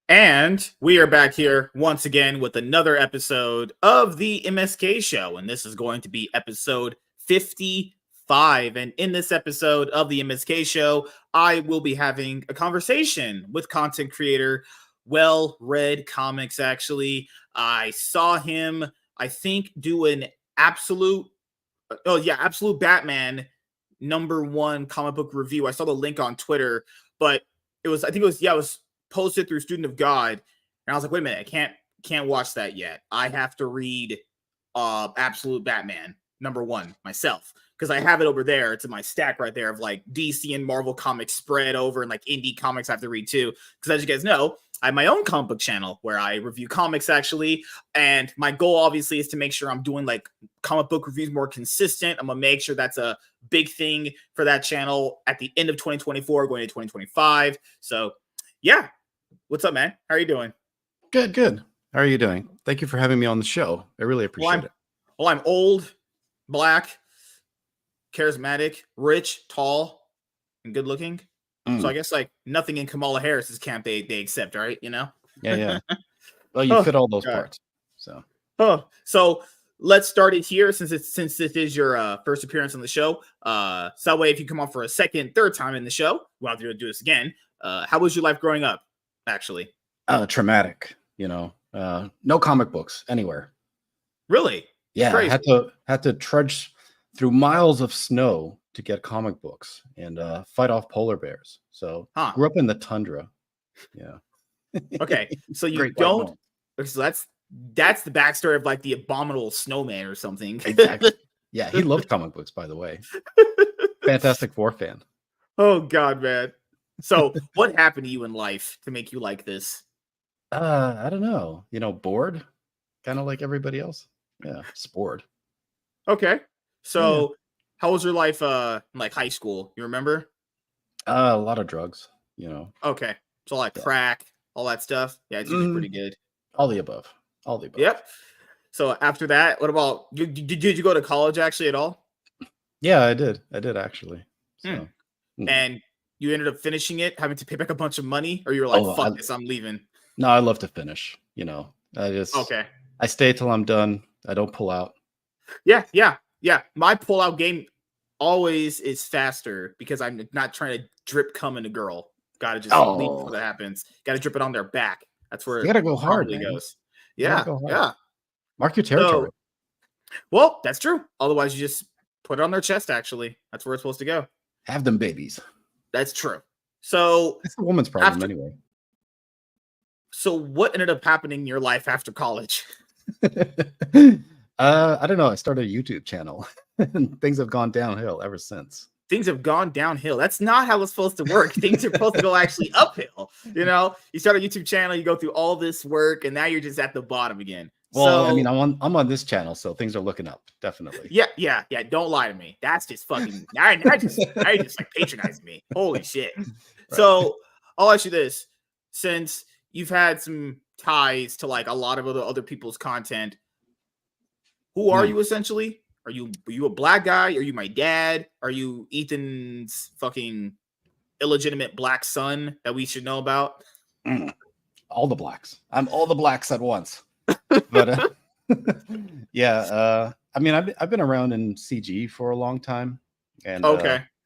And we are back here once again with another episode of the MSK show. And this is going to be episode 55. And in this episode of the MSK show, I will be having a conversation with content creator Well Read Comics. Actually, I saw him, I think, do an absolute Batman #1 comic book review. I saw the link on Twitter, but it was posted through Student of God, and I was like, wait a minute, I can't watch that yet. I have to read Absolute Batman #1 myself, because I have it over there. It's in my stack right there of like DC and Marvel comics spread over, and like indie comics I have to read too, because as you guys know, I have my own comic book channel where I review comics actually, and my goal obviously is to make sure I'm doing like comic book reviews more consistent. I'm gonna make sure that's a big thing for that channel at the end of 2024 going into 2025. So yeah, what's up, man? How are you doing? Good. How are you doing? Thank you for having me on the show. I really appreciate it. Well, I'm old, black, charismatic, rich, tall, and good looking. So I guess like nothing in Kamala Harris's camp they accept, right? You know? Yeah. Well, you fit all those parts. So let's start it here since this is your first appearance on the show. So that way, if you come on for a second, third time in the show, we'll have to do this again. How was your life growing up, actually? Traumatic, no comic books anywhere. Really? Yeah, crazy. I had to trudge through miles of snow to get comic books and fight off polar bears. So grew up in the tundra. Yeah. Okay, so you don't. So that's the backstory of like the abominable snowman or something. Exactly. Yeah, he loved comic books, by the way. Fantastic Four fan. Oh God, man. So what happened to you in life to make you like this? I don't know. Bored, kind of like everybody else. Yeah, just bored. Okay. So how was your life in like high school? You remember? A lot of drugs, Okay. So like crack, all that stuff. Yeah, it's usually pretty good. All the above. Yep. So after that, what about did you go to college actually at all? Yeah, I did actually. So. And you ended up finishing it, having to pay back a bunch of money, or you were like, fuck this, I'm leaving? No, I love to finish. I stay till I'm done. I don't pull out. Yeah. My pull-out game always is faster because I'm not trying to drip cum in a girl. Gotta just leave before that happens. Gotta drip it on their back. That's where you gotta go hard, man. Goes. Yeah. Mark your territory. Well, that's true. Otherwise, you just put it on their chest, actually. That's where it's supposed to go. Have them babies. That's true. So it's a woman's problem anyway. So what ended up happening in your life after college? I don't know. I started a YouTube channel and things have gone downhill ever since. Things have gone downhill. That's not how it's supposed to work. Things are supposed to go actually uphill. You start a YouTube channel, you go through all this work, and now you're just at the bottom again. Well, I mean, I'm on this channel, so things are looking up, definitely. Yeah. Don't lie to me. That's just fucking. I just like patronizing me. Holy shit. Right. So I'll ask you this: since you've had some ties to like a lot of other people's content, who are you essentially? Are you a black guy? Are you my dad? Are you Ethan's fucking illegitimate black son that we should know about? All the blacks. I'm all the blacks at once. But I mean, I've been around in CG for a long time, and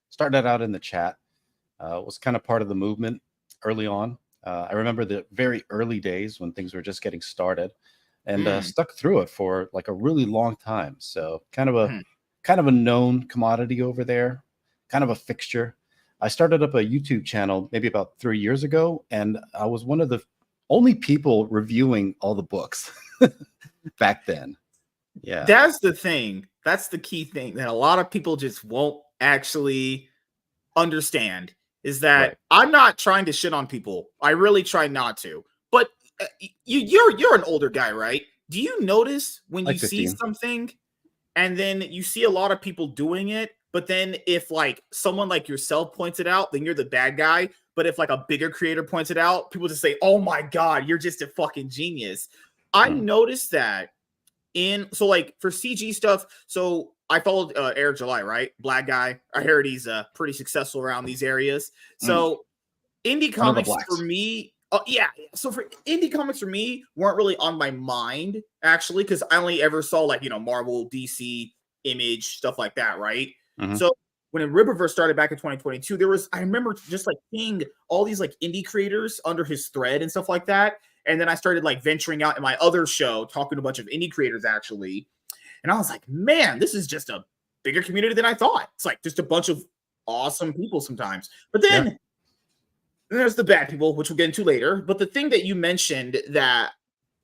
started out in the chat. Was kind of part of the movement early on. I remember the very early days when things were just getting started, and stuck through it for like a really long time. So kind of a known commodity over there, kind of a fixture. I started up a YouTube channel maybe about 3 years ago, and I was one of the only people reviewing all the books back then. Yeah, that's the thing. That's the key thing that a lot of people just won't actually understand is that I'm not trying to shit on people. I really try not to. But you're an older guy, right? Do you notice when you see something and then you see a lot of people doing it, but then if like someone like yourself points it out, then you're the bad guy? But if like a bigger creator points it out, people just say, "Oh my God, you're just a fucking genius." I noticed that so like for CG stuff. So I followed Air July, right? Black guy. I heard he's pretty successful around these areas. So indie comics for me Oh yeah. So for indie comics for me weren't really on my mind actually, because I only ever saw like Marvel, DC, Image, stuff like that, right? Mm-hmm. So when Rippaverse started back in 2022, I remember just like seeing all these like indie creators under his thread and stuff like that. And then I started like venturing out in my other show, talking to a bunch of indie creators actually. And I was like, man, this is just a bigger community than I thought. It's like just a bunch of awesome people sometimes. But then there's the bad people, which we'll get into later. But the thing that you mentioned that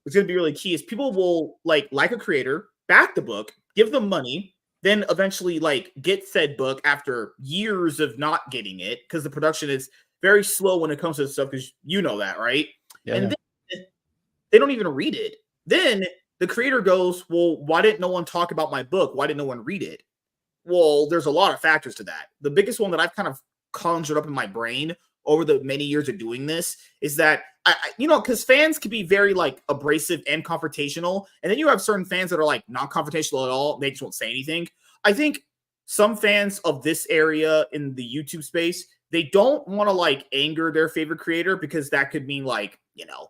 is going to be really key is people will like a creator, back the book, give them money, then eventually like get said book after years of not getting it because the production is very slow when it comes to this stuff, because you know that, right? Yeah, and then they don't even read it. Then the creator goes, well, why didn't no one talk about my book? Why didn't no one read it? Well, there's a lot of factors to that. The biggest one that I've kind of conjured up in my brain over the many years of doing this is that because fans can be very like abrasive and confrontational, and then you have certain fans that are like non-confrontational at all. They just won't say anything. I think some fans of this area in the YouTube space, they don't want to like anger their favorite creator, because that could mean like,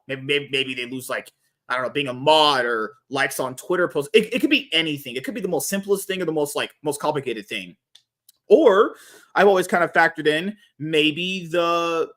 maybe they lose like, I don't know, being a mod or likes on Twitter posts. It could be anything. It could be the most simplest thing or the most complicated thing. Or I've always kind of factored in maybe the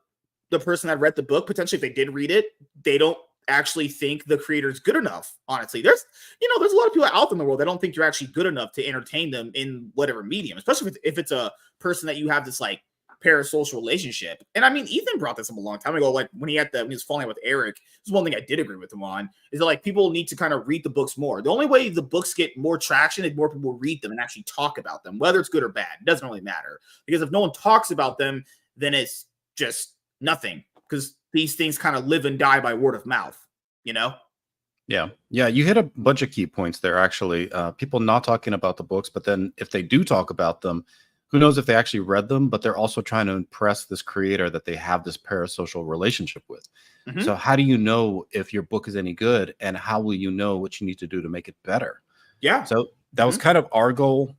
person that read the book, potentially if they did read it, they don't actually think the creator's good enough. Honestly, there's a lot of people out in the world that don't think you're actually good enough to entertain them in whatever medium, especially if it's a person that you have this like parasocial relationship. And I mean, Ethan brought this up a long time ago, like when he was falling out with Eric. This is one thing I did agree with him on, is that like people need to kind of read the books more. The only way the books get more traction is more people read them and actually talk about them, whether it's good or bad. It doesn't really matter, because if no one talks about them, then it's just nothing, because these things kind of live and die by word of mouth, Yeah, you hit a bunch of key points there, actually. People not talking about the books, but then if they do talk about them, who knows if they actually read them, but they're also trying to impress this creator that they have this parasocial relationship with. Mm-hmm. So how do you know if your book is any good, and how will you know what you need to do to make it better? Yeah. So that was kind of our goal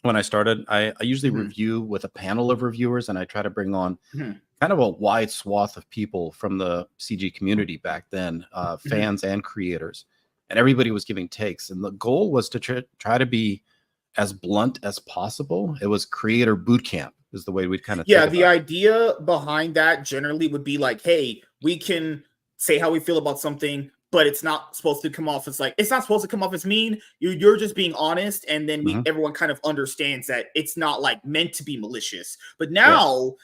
when I started. I usually review with a panel of reviewers, and I try to bring on kind of a wide swath of people from the CG community back then, fans and creators, and everybody was giving takes. And the goal was to try to be as blunt as possible. It was creator boot camp is the way we'd kind of think the idea behind that generally would be like, hey, we can say how we feel about something, but it's not supposed to come off as mean. You're just being honest, and then everyone kind of understands that it's not like meant to be malicious. But now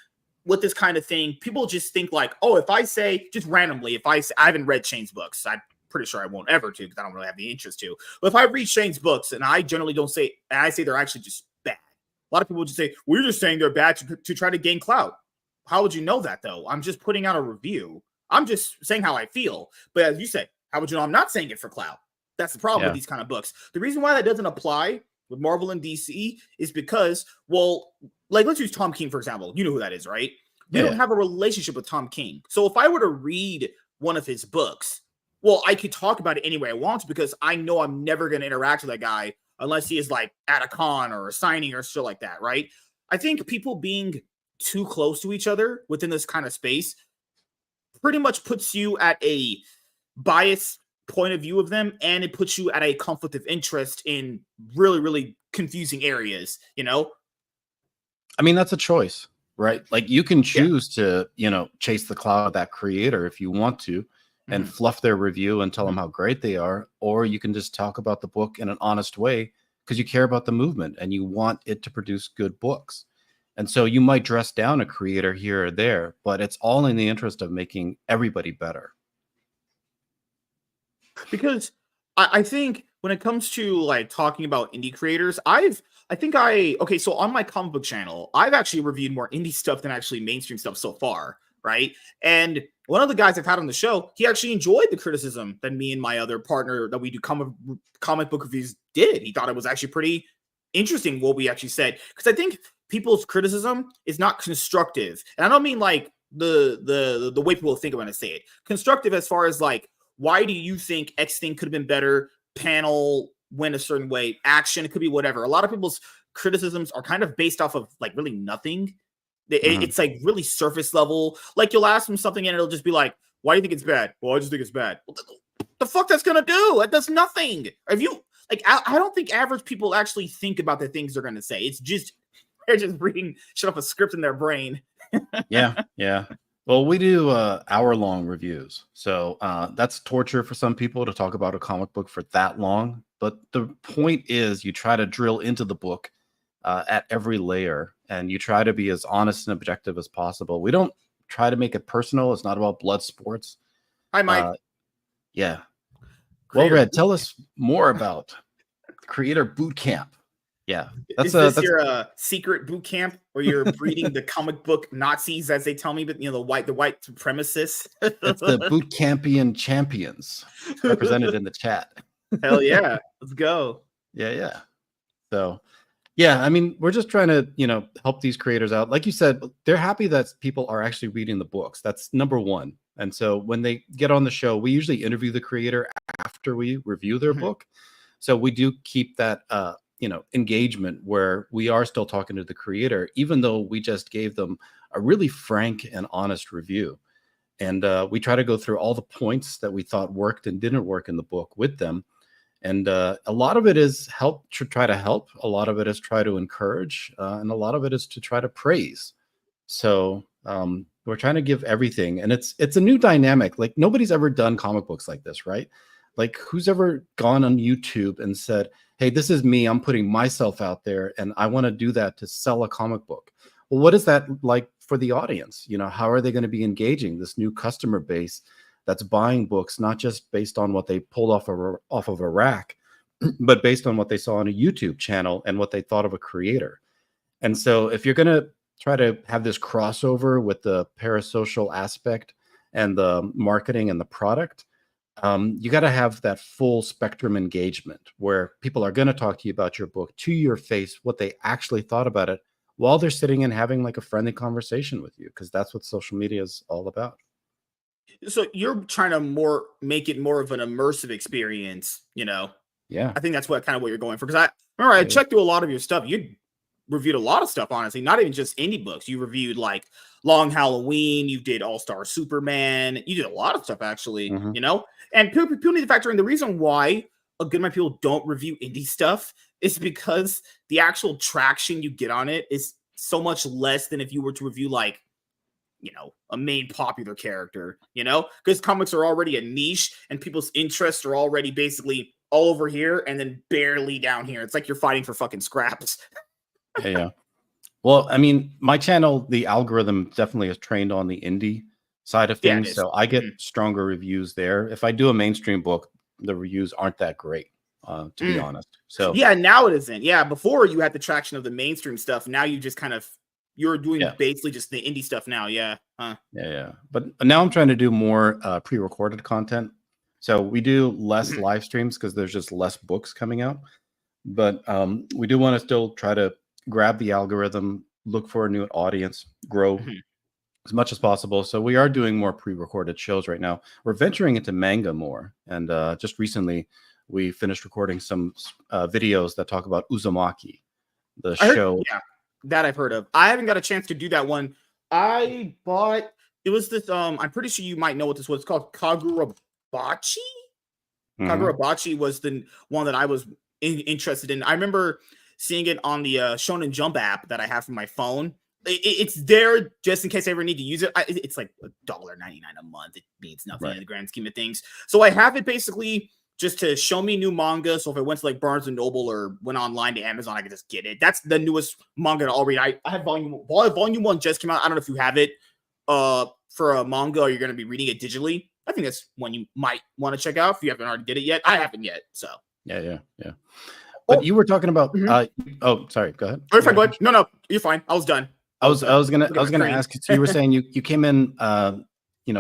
with this kind of thing, people just think like, oh, if I say just randomly, if I haven't read Shane's books, I'm pretty sure I won't ever to, because I don't really have the interest to. But if I read Shane's books and I generally don't say, and I say they're actually just bad, a lot of people just say, well, you're just saying they're bad to try to gain clout. How would you know that though? I'm just putting out a review. I'm just saying how I feel. But as you said, how would you know I'm not saying it for clout? That's the problem with these kind of books. The reason why that doesn't apply with Marvel and DC is because, well, like let's use Tom King, for example. You know who that is, right? We don't have a relationship with Tom King. So if I were to read one of his books, well, I could talk about it any way I want, because I know I'm never going to interact with that guy unless he is like at a con or a signing or shit like that, right? I think people being too close to each other within this kind of space pretty much puts you at a biased point of view of them, and it puts you at a conflict of interest in really, really confusing areas, I mean, that's a choice, right? Like you can choose to, chase the clout of that creator if you want to, and fluff their review and tell them how great they are, or you can just talk about the book in an honest way because you care about the movement and you want it to produce good books. And so you might dress down a creator here or there, but it's all in the interest of making everybody better. Because I think when it comes to like talking about indie creators, so on my comic book channel, I've actually reviewed more indie stuff than actually mainstream stuff so far, right? And one of the guys I've had on the show, he actually enjoyed the criticism that me and my other partner that we do comic book reviews did. He thought it was actually pretty interesting what we actually said, because I think people's criticism is not constructive, and I don't mean like the way people think when I say it. Constructive as far as like, why do you think X thing could have been better? Panel went a certain way. Action, it could be whatever. A lot of people's criticisms are kind of based off of like really nothing. It's like really surface level. Like you'll ask them something and it'll just be like, Why do you think it's bad? Well, I just think it's bad. What the fuck that's gonna do? It does nothing. If you like, I don't think average people actually think about the things they're gonna say. It's just they're just reading shit off a script in their brain. Yeah. Well, we do hour-long reviews, so that's torture for some people to talk about a comic book for that long. But the point is, you try to drill into the book at every layer, and you try to be as honest and objective as possible. We don't try to make it personal. It's not about blood sports. Hi, Mike. Yeah. Creator Well, Red, tell us more about Creator Boot Camp. Yeah, is this your secret boot camp where you're breeding the comic book Nazis, as they tell me, but the white supremacists? It's the boot campion champions represented in the chat. Hell yeah, let's go. Yeah. So, yeah, I mean, we're just trying to help these creators out. Like you said, they're happy that people are actually reading the books. That's number one. And so when they get on the show, we usually interview the creator after we review their book. So we do keep that engagement where we are still talking to the creator, even though we just gave them a really frank and honest review. And we try to go through all the points that we thought worked and didn't work in the book with them. And a lot of it is try to help. A lot of it is try to encourage. And a lot of it is to try to praise. So we're trying to give everything. And it's a new dynamic. Like, nobody's ever done comic books like this, right? Like, who's ever gone on YouTube and said, hey, this is me, I'm putting myself out there and I want to do that to sell a comic book. Well, what is that like for the audience? How are they going to be engaging this new customer base that's buying books, not just based on what they pulled off of a rack, but based on what they saw on a YouTube channel and what they thought of a creator? And so if you're going to try to have this crossover with the parasocial aspect and the marketing and the product, you got to have that full spectrum engagement where people are going to talk to you about your book to your face, what they actually thought about it, while they're sitting and having like a friendly conversation with you, because that's what social media is all about. So you're trying to make it more of an immersive experience, Yeah. I think that's what you're going for. Because I checked through a lot of your stuff. You reviewed a lot of stuff, honestly, not even just indie books. You reviewed like Long Halloween, you did All-Star Superman, you did a lot of stuff actually, and people need to factor in the reason why a good amount of people don't review indie stuff is because the actual traction you get on it is so much less than if you were to review like, a main popular character, because comics are already a niche and people's interests are already basically all over here and then barely down here. It's like you're fighting for fucking scraps. Yeah. Well, I mean, my channel, the algorithm definitely is trained on the indie side of things. So I get stronger reviews there. If I do a mainstream book, the reviews aren't that great, to be honest. So yeah, now it isn't. Yeah, before you had the traction of the mainstream stuff. Now you just you're doing basically just the indie stuff now. Yeah. Yeah. But now I'm trying to do more pre-recorded content. So we do less live streams because there's just less books coming out. But we do want to still try to grab the algorithm, look for a new audience, grow as much as possible. So we are doing more pre-recorded shows right now. We're venturing into manga more. And just recently, we finished recording some videos that talk about Uzumaki, the show. Yeah, that I've heard of. I haven't got a chance to do that one. I bought, it was this, I'm pretty sure you might know what this was. It's called Kagurabachi. Kagurabachi was the one that I was interested in. I remember seeing it on the Shonen Jump app that I have for my phone. It's there just in case I ever need to use it. It's like $1.99 a month. It means nothing in the grand scheme of things. So I have it basically just to show me new manga. So if I went to like Barnes and Noble or went online to Amazon, I could just get it. That's the newest manga I'll read. I have volume 1 just came out. I don't know if you have it for a manga or you're going to be reading it digitally. I think that's one you might want to check out if you haven't already did it yet. I haven't yet. So yeah. But you were talking about. Oh, sorry. Go ahead. Oh, you're fine, bud. No, you're fine. I was done. I was gonna ask. So you were saying you came in,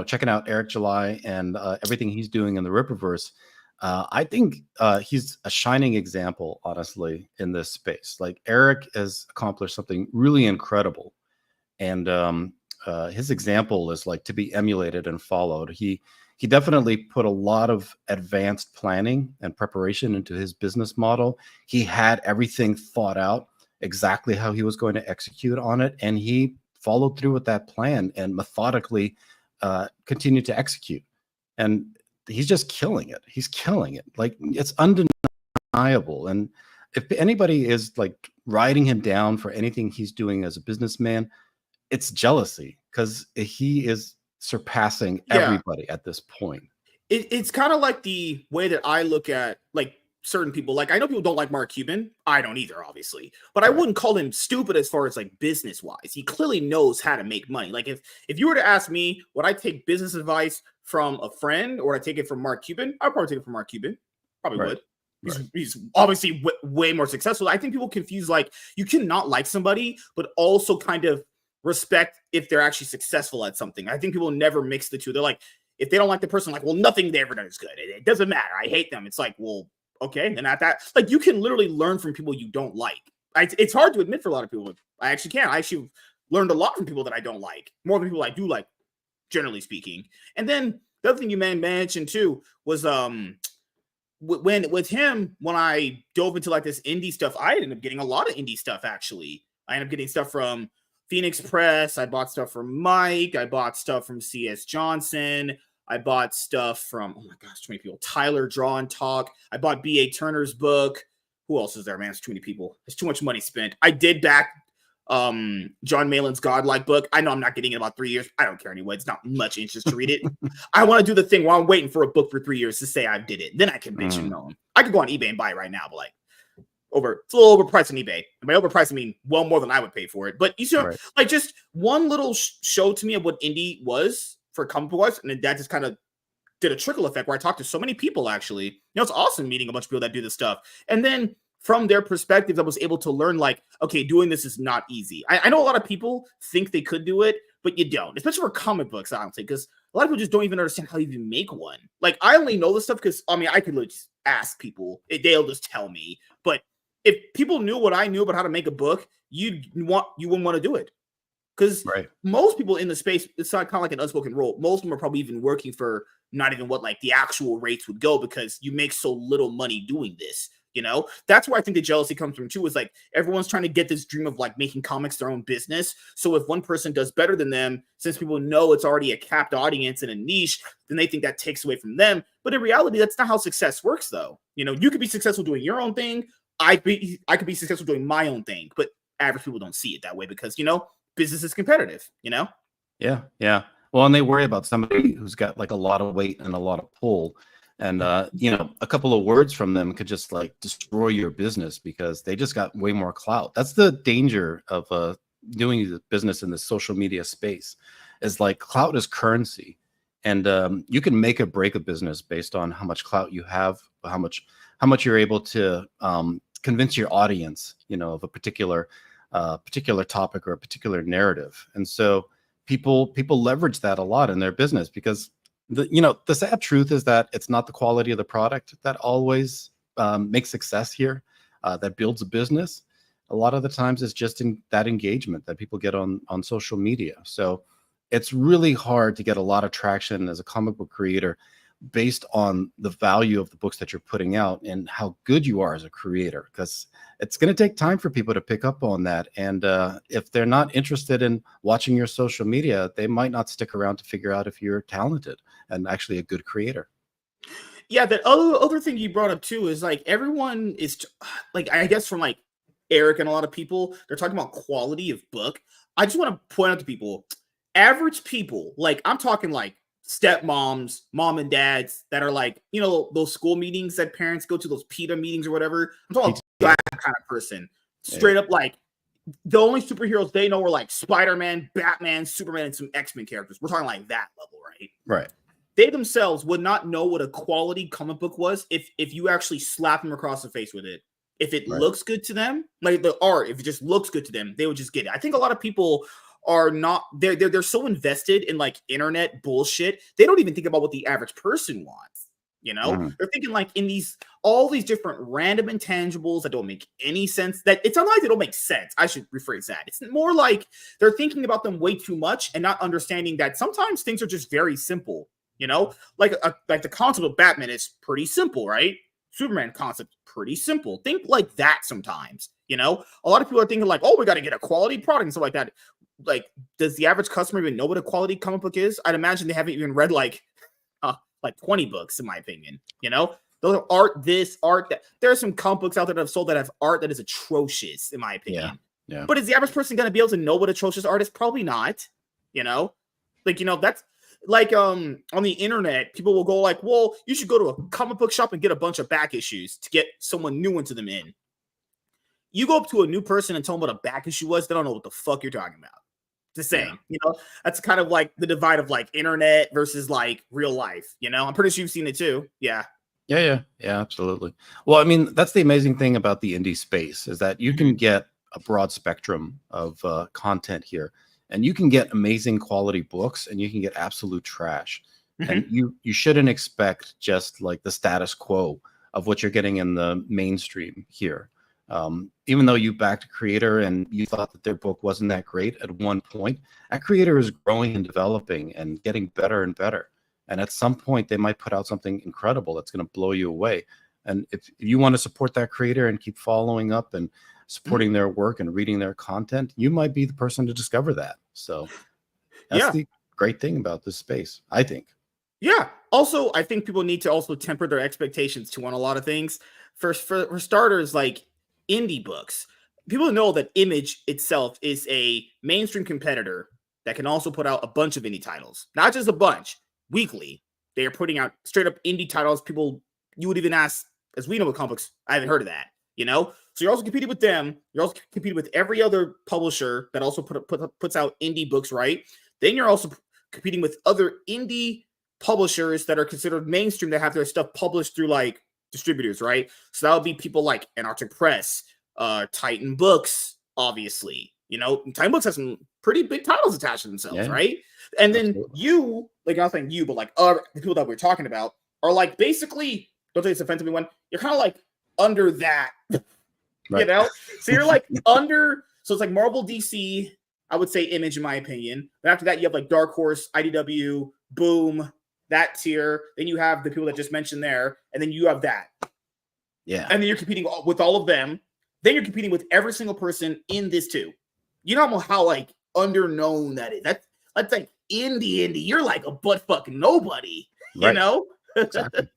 checking out Eric July and everything he's doing in the Rippaverse. I think he's a shining example, honestly, in this space. Like, Eric has accomplished something really incredible, and his example is like to be emulated and followed. He definitely put a lot of advanced planning and preparation into his business model. He had everything thought out exactly how he was going to execute on it, and he followed through with that plan and methodically continue to execute. And he's just killing it. He's killing it. Like, it's undeniable. And if anybody is like riding him down for anything he's doing as a businessman, it's jealousy, because he is surpassing everybody at this point. It's kind of like the way that I look at like certain people. Like, I know people don't like Mark Cuban. I don't either, obviously, but I wouldn't call him stupid as far as like business wise. He clearly knows how to make money. Like, if you were to ask me, would I take business advice from a friend or would I take it from Mark Cuban? I'd probably take it from Mark Cuban. Probably would. He's obviously way more successful. I think people confuse, like, you cannot like somebody, but also kind of respect if they're actually successful at something. I think people never mix the two. They're like, if they don't like the person, like, well, nothing they ever done is good. It doesn't matter. I hate them. It's like, well, okay, then at that, like, you can literally learn from people you don't like. It's hard to admit for a lot of people. I actually can. I actually learned a lot from people that I don't like, more than people I do like, generally speaking. And then the other thing you mentioned too was when I dove into like this indie stuff, I ended up getting a lot of indie stuff. Actually, I ended up getting stuff from Phoenix Press. I bought stuff from Mike. I bought stuff from C.S. Johnson. I bought stuff from, oh my gosh, too many people. Tyler Draw and Talk. I bought B.A. Turner's book. Who else is there, man? It's too many people. There's too much money spent. I did back John Malin's Godlike book. I know I'm not getting it in about 3 years. I don't care anyway. It's not much interest to read it. I want to do the thing while I'm waiting for a book for 3 years to say I did it. Then I can bitch and moan. I could go on eBay and buy it right now, but like, it's a little overpriced on eBay. And by overpriced, I mean well more than I would pay for it. But you know, like, just one little show to me of what indie was for comic book wise, and then that just kind of did a trickle effect where I talked to so many people. Actually, you know, it's awesome meeting a bunch of people that do this stuff, and then from their perspectives, I was able to learn, like, okay, doing this is not easy. I know a lot of people think they could do it, but you don't, especially for comic books, honestly, because a lot of people just don't even understand how you even make one. Like, I only know this stuff because, I mean, I could just ask people. They'll just tell me. But if people knew what I knew about how to make a book, you wouldn't want to do it. Because most people in the space, it's not kind of like an unspoken rule. Most of them are probably even working for not even what like the actual rates would go, because you make so little money doing this. You know, that's where I think the jealousy comes from too, is like everyone's trying to get this dream of like making comics their own business. So if one person does better than them, since people know it's already a capped audience and a niche, then they think that takes away from them. But in reality, that's not how success works, though. You know, you could be successful doing your own thing. I could be successful doing my own thing, but average people don't see it that way because, you know, business is competitive, you know? Yeah. Yeah. Well, and they worry about somebody who's got like a lot of weight and a lot of pull. And, you know, a couple of words from them could just like destroy your business because they just got way more clout. That's the danger of doing the business in the social media space, is like clout is currency. And you can make or break a business based on how much clout you have, how much you're able to convince your audience, you know, of a particular topic or a particular narrative. And so people leverage that a lot in their business because the sad truth is that it's not the quality of the product that always makes success here, that builds a business. A lot of the times it's just in that engagement that people get on social media. So it's really hard to get a lot of traction as a comic book creator based on the value of the books that you're putting out and how good you are as a creator, because it's going to take time for people to pick up on that. And if they're not interested in watching your social media, they might not stick around to figure out if you're talented and actually a good creator. Yeah, the other thing you brought up too is like everyone is like, I guess from like Eric and a lot of people, they're talking about quality of book. I just want to point out to people, average people, like I'm talking like stepmoms, mom and dads that are like, you know, those school meetings that parents go to, those PETA meetings or whatever. I'm talking about that kind of person. Straight up, like the only superheroes they know are like Spider-Man, Batman, Superman, and some X-Men characters. We're talking like that level, right? Right. They themselves would not know what a quality comic book was if you actually slap them across the face with it. If it looks good to them, like the art, if it just looks good to them, they would just get it. I think a lot of people are not, they're so invested in like internet bullshit, they don't even think about what the average person wants. You know, they're thinking like in all these different random intangibles that don't make any sense. That it's not like they don't make sense. I should rephrase that. It's more like they're thinking about them way too much and not understanding that sometimes things are just very simple. You know, like the concept of Batman is pretty simple, right? Superman concept, pretty simple. Think like that sometimes. You know, a lot of people are thinking like, oh, we got to get a quality product and stuff like that. like, does the average customer even know what a quality comic book is? I'd imagine they haven't even read like 20 books, in my opinion. You know, those are art, this, art, that. There are some comic books out there that have sold that have art that is atrocious, in my opinion. Yeah. But is the average person going to be able to know what atrocious art is? Probably not. You know, like, you know, that's like on the internet, people will go like, well, you should go to a comic book shop and get a bunch of back issues to get someone new into them in. You go up to a new person and tell them what a back issue was, they don't know what the fuck you're talking about. Just saying, you know, that's kind of like the divide of like internet versus like real life. You know, I'm pretty sure you've seen it too. Yeah, absolutely. Well, I mean, that's the amazing thing about the indie space is that you can get a broad spectrum of content here, and you can get amazing quality books, and you can get absolute trash. And you shouldn't expect just like the status quo of what you're getting in the mainstream here. Even though you backed a creator and you thought that their book wasn't that great at one point, that creator is growing and developing and getting better and better. And at some point, they might put out something incredible that's going to blow you away. And if you want to support that creator and keep following up and supporting their work and reading their content, you might be the person to discover that. So that's the great thing about this space, I think. Yeah. Also, I think people need to also temper their expectations too on a lot of things. For starters, like indie books, people know that Image itself is a mainstream competitor that can also put out a bunch of indie titles, not just a bunch. Weekly, they are putting out straight up indie titles. People, you would even ask, as we know with comic books, I haven't heard of that, you know? So you're also competing with them. You're also competing with every other publisher that also puts out indie books, right? Then you're also competing with other indie publishers that are considered mainstream that have their stuff published through like distributors, right? So that would be people like Antarctic Press, Titan Books, obviously. You know, Titan Books has some pretty big titles attached to themselves, right? And then you, like, not saying you, but like the people that we're talking about are like basically, don't take this offensively, one, you're kind of like under that, you know? So you're like under, so it's like Marvel, DC, I would say Image in my opinion. But after that, you have like Dark Horse, IDW, Boom, that tier. Then you have the people that just mentioned there, and then you have that. Yeah. And then you're competing with all of them. Then you're competing with every single person in this too. You know how like underknown that is. That's like indie. You're like a butt fucking nobody. You know? Exactly.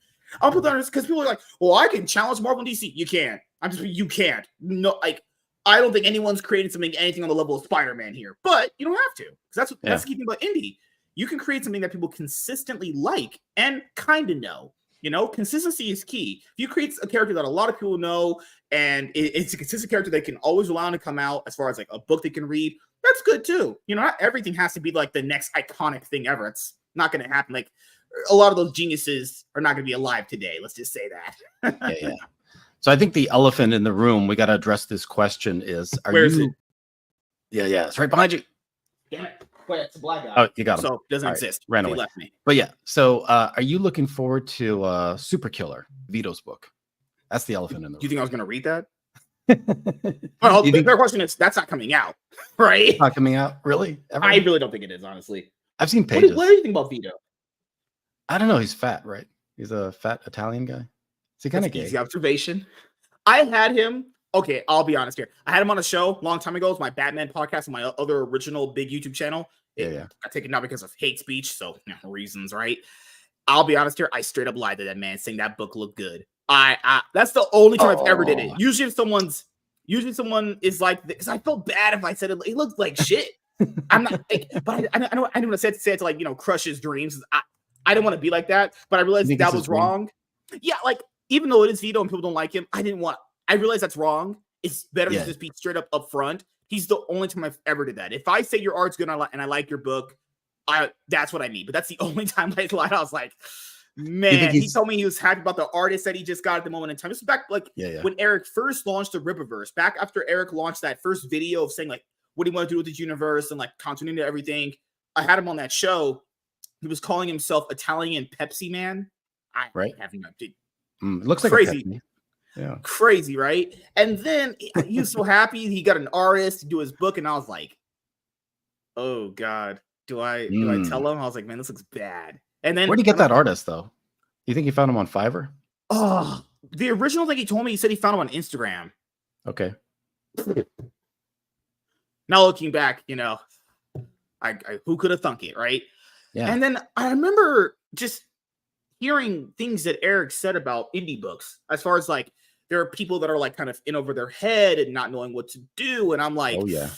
I'll put that on this because people are like, well, I can challenge Marvel and DC. You can't. You can't. No, like I don't think anyone's creating anything on the level of Spider-Man here. But you don't have to. Because that's the key thing about indie. You can create something that people consistently like and kind of know. You know, consistency is key. If you create a character that a lot of people know and it's a consistent character they can always rely on to come out as far as like a book they can read, that's good too. You know, not everything has to be like the next iconic thing ever. It's not going to happen. Like a lot of those geniuses are not going to be alive today. Let's just say that. Yeah. So I think the elephant in the room, we got to address this question is, Where is it? Yeah. It's right behind you. Damn it. Wait, it's a black guy. Oh, you got him. So it doesn't exist. Ran He away. left me. But yeah, so are you looking forward to Super Killer, Vito's book? That's the elephant in the room. Do you think I was going to read that? Well, the fair question is, that's not coming out, right? It's not coming out? Really? Ever? I really don't think it is, honestly. I've seen pages. What do you think about Vito? I don't know. He's fat, right? He's a fat Italian guy. Is he kind of gay? Easy observation. I had him. Okay, I'll be honest here. I had him on a show a long time ago. It was my Batman podcast and my other original big YouTube channel. I take it now because of hate speech, so reasons, right? I'll be honest here. I straight up lied to that man saying that book looked good. That's the only time I've ever did it. Usually someone is like, because I felt bad if I said it looked like shit. I'm not, but I don't want to say it to like, you know, crush his dreams. I didn't want to be like that, but I realized that was wrong. Yeah, like even though it is Vito and people don't like him, I realize that's wrong. It's better to just be straight up front. He's the only time I've ever did that. If I say your art's good and I like your book, that's what I mean. But that's the only time I lied. I was like, man, he told me he was happy about the artist that he just got at the moment in time. This was back like when Eric first launched the Rippaverse. Back after Eric launched that first video of saying like what do you want to do with this universe and like continuing to everything. I had him on that show. He was calling himself Italian Pepsi Man. I have no idea. It looks like crazy. Crazy, right? And then he was so happy he got an artist to do his book, and I was like, "Oh God, do I tell him?" I was like, "Man, this looks bad." And then where'd he get that artist though? You think he found him on Fiverr? Oh, the original thing he told me, he said he found him on Instagram. Okay. Now looking back, you know, who could have thunk it, right? Yeah. And then I remember just hearing things that Eric said about indie books, as far as like there are people that are like kind of in over their head and not knowing what to do, and I'm like, Oh yeah.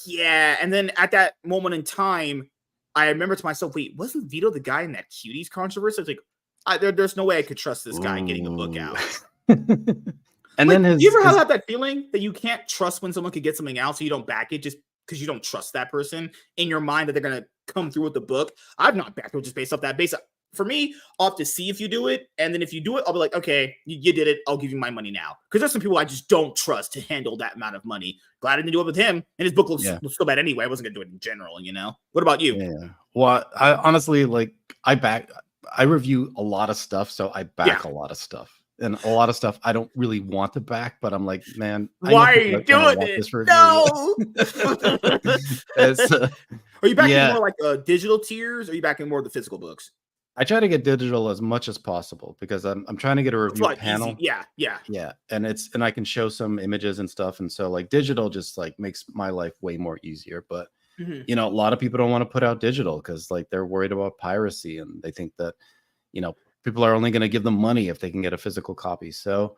Yeah. And then at that moment in time, I remember to myself, wait, wasn't Vito the guy in that Cuties controversy? I was like, there's no way I could trust this guy getting a book out. And like, then you ever have that feeling that you can't trust when someone could get something out, so you don't back it just because you don't trust that person in your mind that they're gonna come through with the book? I've not backed it just based off that. For me, I'll have to see if you do it, and then if you do it, I'll be like, okay, you did it. I'll give you my money now. Because there's some people I just don't trust to handle that amount of money. Glad I didn't do it with him, and his book looks so bad anyway. I wasn't gonna do it in general, you know. What about you? Yeah. Well, I honestly like I review a lot of stuff, so I back a lot of stuff. And a lot of stuff I don't really want to back, but I'm like, man, why are you doing it? No. Are you backing more like digital tiers? Or are you backing more of the physical books? I try to get digital as much as possible because I'm trying to get a review panel. Easy. Yeah. And I can show some images and stuff. And so like digital just like makes my life way more easier. But you know, a lot of people don't want to put out digital because like they're worried about piracy and they think that, you know, people are only going to give them money if they can get a physical copy. So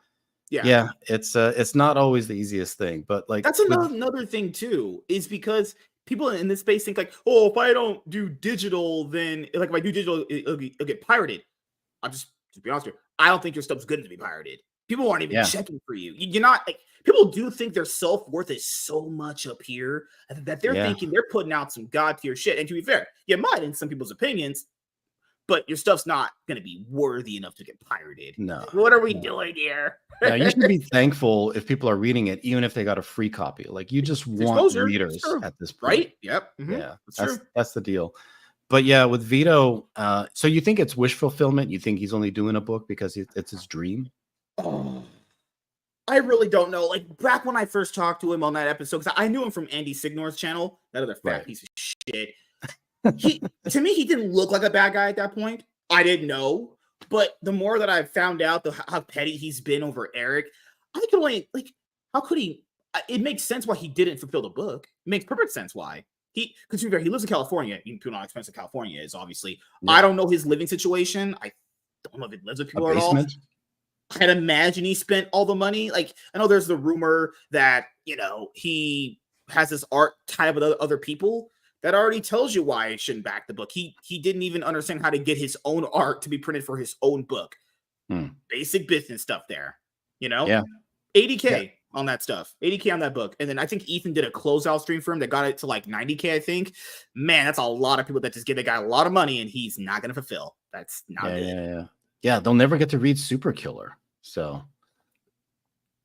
yeah, it's not always the easiest thing, but like that's another thing too, is because people in this space think like, oh, if I don't do digital, then like if I do digital, it'll get pirated. I'm just to be honest with you, I don't think your stuff's good to be pirated. People aren't even checking for you. You're not like people do think their self-worth is so much up here that they're thinking they're putting out some god tier shit. And to be fair, you might in some people's opinions, but your stuff's not going to be worthy enough to get pirated. No. What are we doing here? Yeah, you should be thankful if people are reading it, even if they got a free copy. Like you just want readers at this point. Right? Yep. Yeah, that's the deal. But yeah, with Vito, so you think it's wish fulfillment? You think he's only doing a book because it's his dream? Oh, I really don't know. Like back when I first talked to him on that episode, because I knew him from Andy Signor's channel, that other fat piece of shit. To me, he didn't look like a bad guy at that point. I didn't know, but the more that I've found out how petty he's been over Eric, I could only like, how could he? It makes sense why he didn't fulfill the book. It makes perfect sense why because he lives in California. You know how expensive California is, obviously. Yeah. I don't know his living situation. I don't know if he lives with people at all. I'd imagine he spent all the money. Like I know there's the rumor that he has this art tied with other people. That already tells you why I shouldn't back the book. He didn't even understand how to get his own art to be printed for his own book. Basic business stuff there, Yeah. 80K on that stuff. 80K on that book. And then I think Ethan did a closeout stream for him that got it to like 90K, I think. Man, that's a lot of people that just give the guy a lot of money and he's not going to fulfill. That's not good. Yeah, they'll never get to read Super Killer. So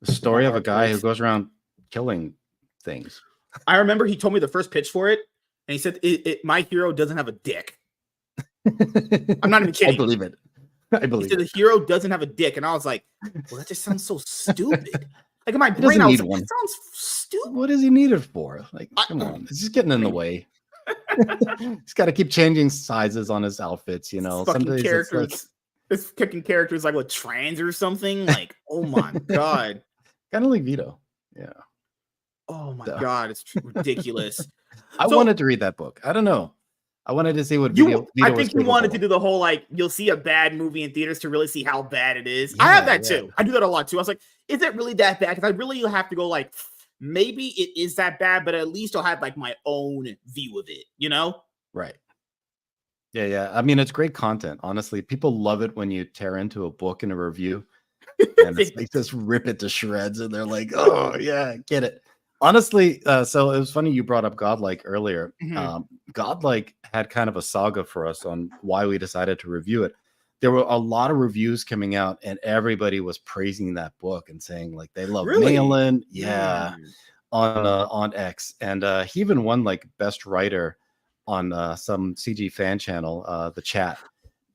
the story of a guy who goes around killing things. I remember he told me the first pitch for it. And he said, my hero doesn't have a dick. I'm not even kidding. I believe it. He said the hero doesn't have a dick. And I was like, well, that just sounds so stupid. Like in my brain, I was like, that sounds stupid. What does he need it for? Like, come on. It's just getting in the way. He's got to keep changing sizes on his outfits, Fucking characters. It's kicking characters like with trans or something. Like, oh my God. Kind of like Vito. Yeah. Oh my God. It's ridiculous. I wanted to read that book. I don't know. I wanted to see what Vito I think you wanted to do the whole like you'll see a bad movie in theaters to really see how bad it is. I have that too. I do that a lot too. I was like, is it really that bad? Because I really have to go like maybe it is that bad, but at least I'll have like my own view of it, Right. Yeah. I mean, it's great content. Honestly, people love it when you tear into a book in a review and it's like just rip it to shreds, and they're like, "Oh yeah, get it." Honestly, so it was funny you brought up Godlike earlier. Godlike had kind of a saga for us on why we decided to review it. There were a lot of reviews coming out, and everybody was praising that book and saying like they love Malin, on X, and he even won like best writer on some CG fan channel, the chat,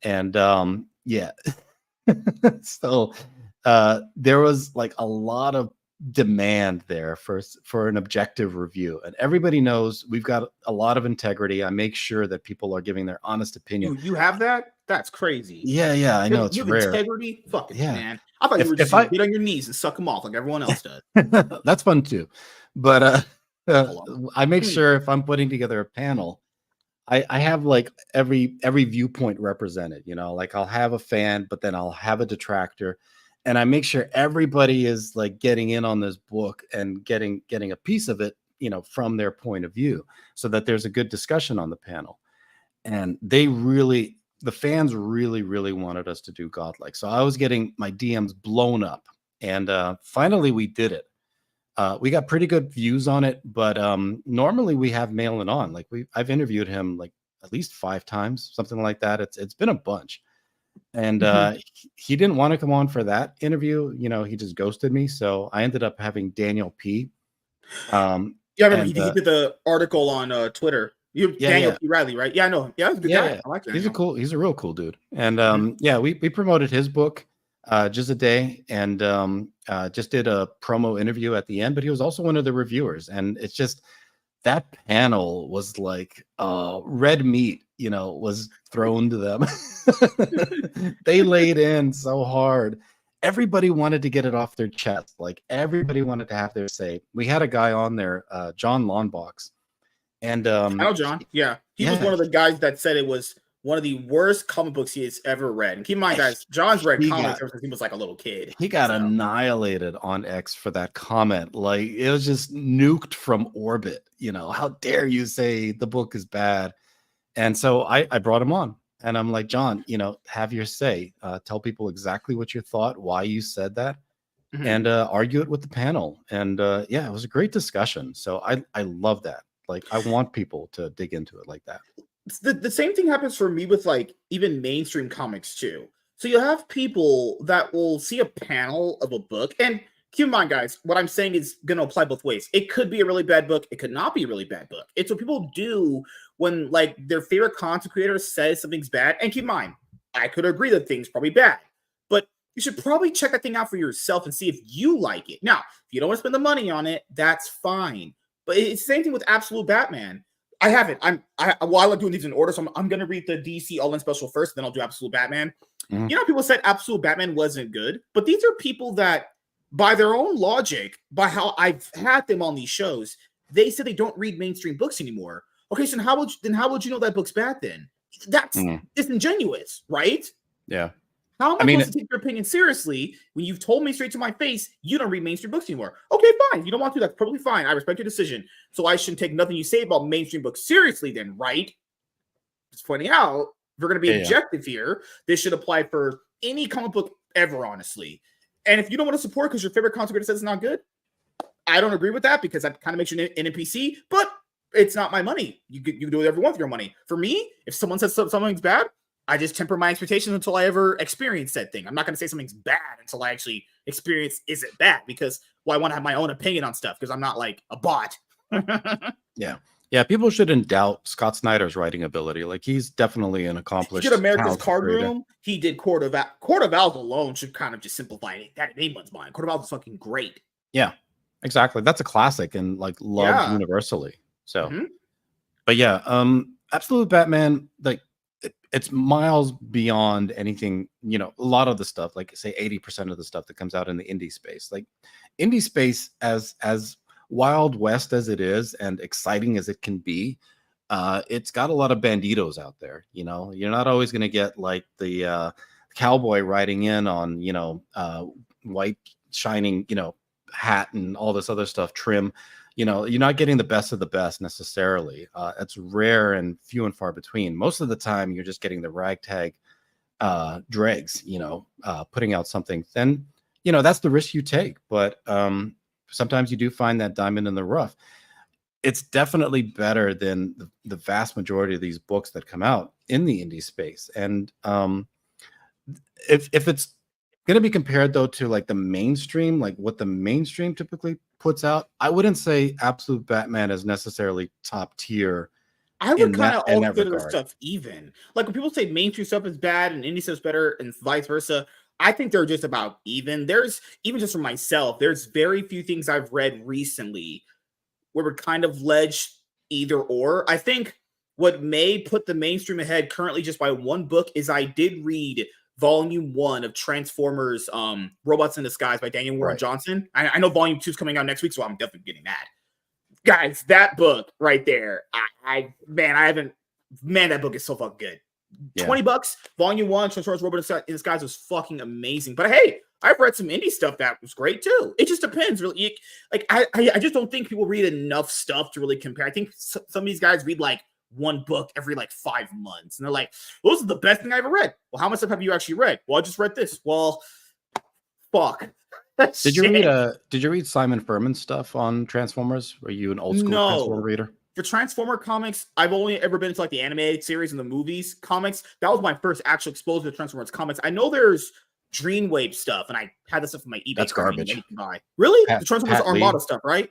and so there was like a lot of demand there for an objective review, and everybody knows we've got a lot of integrity. I make sure that people are giving their honest opinion. You have that? That's crazy. Yeah, I know it's rare. Integrity, fucking man. I thought you were just get on your knees and suck them off like everyone else does. That's fun too, but I make sure if I'm putting together a panel I have like every viewpoint represented, you know, like I'll have a fan, but then I'll have a detractor, and I make sure everybody is like getting in on this book and getting a piece of it, you know, from their point of view, so that there's a good discussion on the panel. And the fans really wanted us to do Godlike. So I was getting my DMs blown up, and finally we did it. We got pretty good views on it, but normally we have Malin on. Like I've interviewed him like at least 5 times, something like that. It's been a bunch, and he didn't want to come on for that interview. You know, he just ghosted me. So I ended up having Daniel P. Yeah, I remember he did the article on Twitter. Daniel P. Riley, right? Yeah, I know him. Yeah, he's a good guy. Yeah. I like Daniel. He's a real cool dude. And yeah, we promoted his book just a day, and just did a promo interview at the end, but he was also one of the reviewers. And it's just, that panel was like red meat, you know, was thrown to them. They laid in so hard. Everybody wanted to get it off their chest. Like everybody wanted to have their say. We had a guy on there, John Lawnbox. And I know John. Yeah. He was one of the guys that said it was one of the worst comic books he has ever read. And keep in mind, guys, John's read comics ever since he was like a little kid. He got annihilated on X for that comment. Like, it was just nuked from orbit. You know, how dare you say the book is bad? And so I brought him on, and I'm like, John, you know, have your say. Tell people exactly what you thought, why you said that, and argue it with the panel. And yeah, it was a great discussion. So I love that. Like, I want people to dig into it like that. The same thing happens for me with like even mainstream comics too. So you'll have people that will see a panel of a book, and keep in mind, guys, what I'm saying is going to apply both ways. It could be a really bad book. It could not be a really bad book. It's what people do when like their favorite content creator says something's bad. And keep in mind, I could agree that thing's probably bad, but you should probably check that thing out for yourself and see if you like it. Now, if you don't want to spend the money on it, that's fine. But it's the same thing with Absolute Batman. I haven't. I like doing these in order, so I'm going to read the DC All-In Special first, then I'll do Absolute Batman. You know, people said Absolute Batman wasn't good, but these are people that, by their own logic, by how I've had them on these shows, they said they don't read mainstream books anymore. Okay, so how would you know that book's bad then? That's disingenuous, right? Yeah. How am I supposed to take your opinion seriously when you've told me straight to my face you don't read mainstream books anymore? Okay, fine. You don't want to. That's perfectly fine. I respect your decision. So I shouldn't take nothing you say about mainstream books seriously then, right? Just pointing out, if we're going to be objective here, this should apply for any comic book ever, honestly. And if you don't want to support because your favorite content creator says it's not good, I don't agree with that, because that kind of makes you an NPC, but it's not my money. You can do whatever you want with your money. For me, if someone says something's bad, I just temper my expectations until I ever experience that thing. I'm not going to say something's bad until I actually experience, is it bad? Because, well, I want to have my own opinion on stuff, because I'm not like a bot. Yeah, people shouldn't doubt Scott Snyder's writing ability. Like, he's definitely an accomplished. He did America's Card Room. He did Court of Owls alone should kind of just simplify it. That in anyone's mind. Court of Owls is fucking great. Yeah, exactly. That's a classic and like loved universally. So, but yeah, Absolute Batman, like, it's miles beyond anything, you know, a lot of the stuff, like say 80% of the stuff that comes out in the indie space. Like, indie space, as Wild West as it is and exciting as it can be, it's got a lot of banditos out there. You know, you're not always going to get like the cowboy riding in on, you know, white shining, you know, hat and all this other stuff, trim. You know, you're not getting the best of the best necessarily. It's rare and few and far between. Most of the time, you're just getting the ragtag dregs, you know, putting out something. Then, you know, that's the risk you take. But sometimes you do find that diamond in the rough. It's definitely better than the vast majority of these books that come out in the indie space. And if it's going to be compared, though, to like the mainstream, like what the mainstream typically puts out, I wouldn't say Absolute Batman is necessarily top tier. I would kind of all consider this stuff even. Like, when people say mainstream stuff is bad and indie stuff's better and vice versa, I think they're just about even. There's, even just for myself, there's very few things I've read recently where we're kind of ledged either or. I think what may put the mainstream ahead currently just by one book is I did read Volume 1 of Transformers Robots in Disguise by Daniel Warren Johnson. I know Volume 2 is coming out next week, so I'm definitely getting that. Guys, that book right there, I haven't man, that book is so fucking good. Yeah. $20, volume 1, Transformers Robot in Disguise was fucking amazing. But hey, I've read some indie stuff that was great too. It just depends, really. Like I just don't think people read enough stuff to really compare. I think some of these guys read like one book every like 5 months, and they're like, "Those are the best thing I ever read." Well, how much stuff have you actually read? Well, I just read this. Well, fuck. Did you read Simon Furman's stuff on Transformers? Were you an old school Transformer reader? For Transformer comics, I've only ever been to like the animated series and the movies comics. That was my first actual exposure to Transformers comics. I know there's Dreamwave stuff, and I had this stuff in my eBay. That's garbage. Really? The Transformers Armada stuff, right?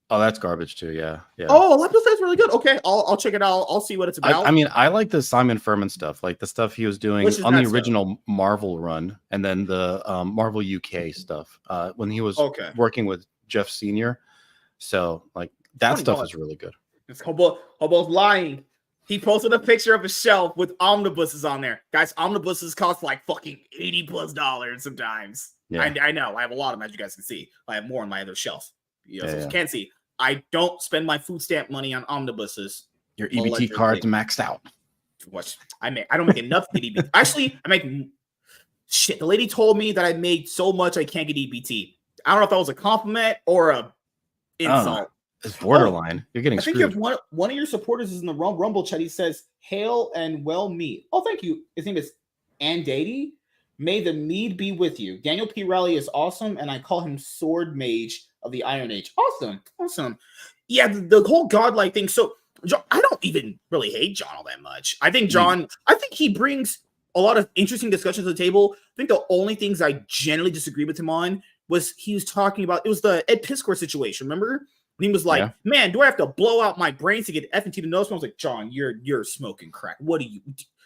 Oh, that's garbage too. Yeah. Oh, a lot of stuff's really good. Okay, I'll check it out. I'll see what it's about. I mean, I like the Simon Furman stuff, like the stuff he was doing on the original Marvel run, and then the Marvel UK stuff when he was working with Jeff Senior. So, like that stuff is really good. It's Hobo's lying. He posted a picture of a shelf with omnibuses on there. Guys, omnibuses cost like fucking $80+ sometimes. Yeah. I know. I have a lot of them, as you guys can see. I have more on my other shelf. So you can't see. I don't spend my food stamp money on omnibuses. Your EBT card's maxed out. What? I don't make enough to get EBT. Actually, I make shit. The lady told me that I made so much I can't get EBT. I don't know if that was a compliment or a insult. It's borderline. You're getting screwed. I think you have one of your supporters is in the Rumble chat. He says, "Hail and well mead." Oh, thank you. His name is Andady. May the mead be with you. Daniel P. Riley is awesome, and I call him Sword Mage of the Iron Age. Awesome. Yeah, the whole godlike thing. So John, I don't even really hate John all that much. I think John, I think he brings a lot of interesting discussions to the table. I think the only things I generally disagree with him on was he was talking about, it was the Ed Piskor situation, remember? When he was like, man, do I have to blow out my brains to get F&T to know? I was like, John, you're smoking crack. What do you...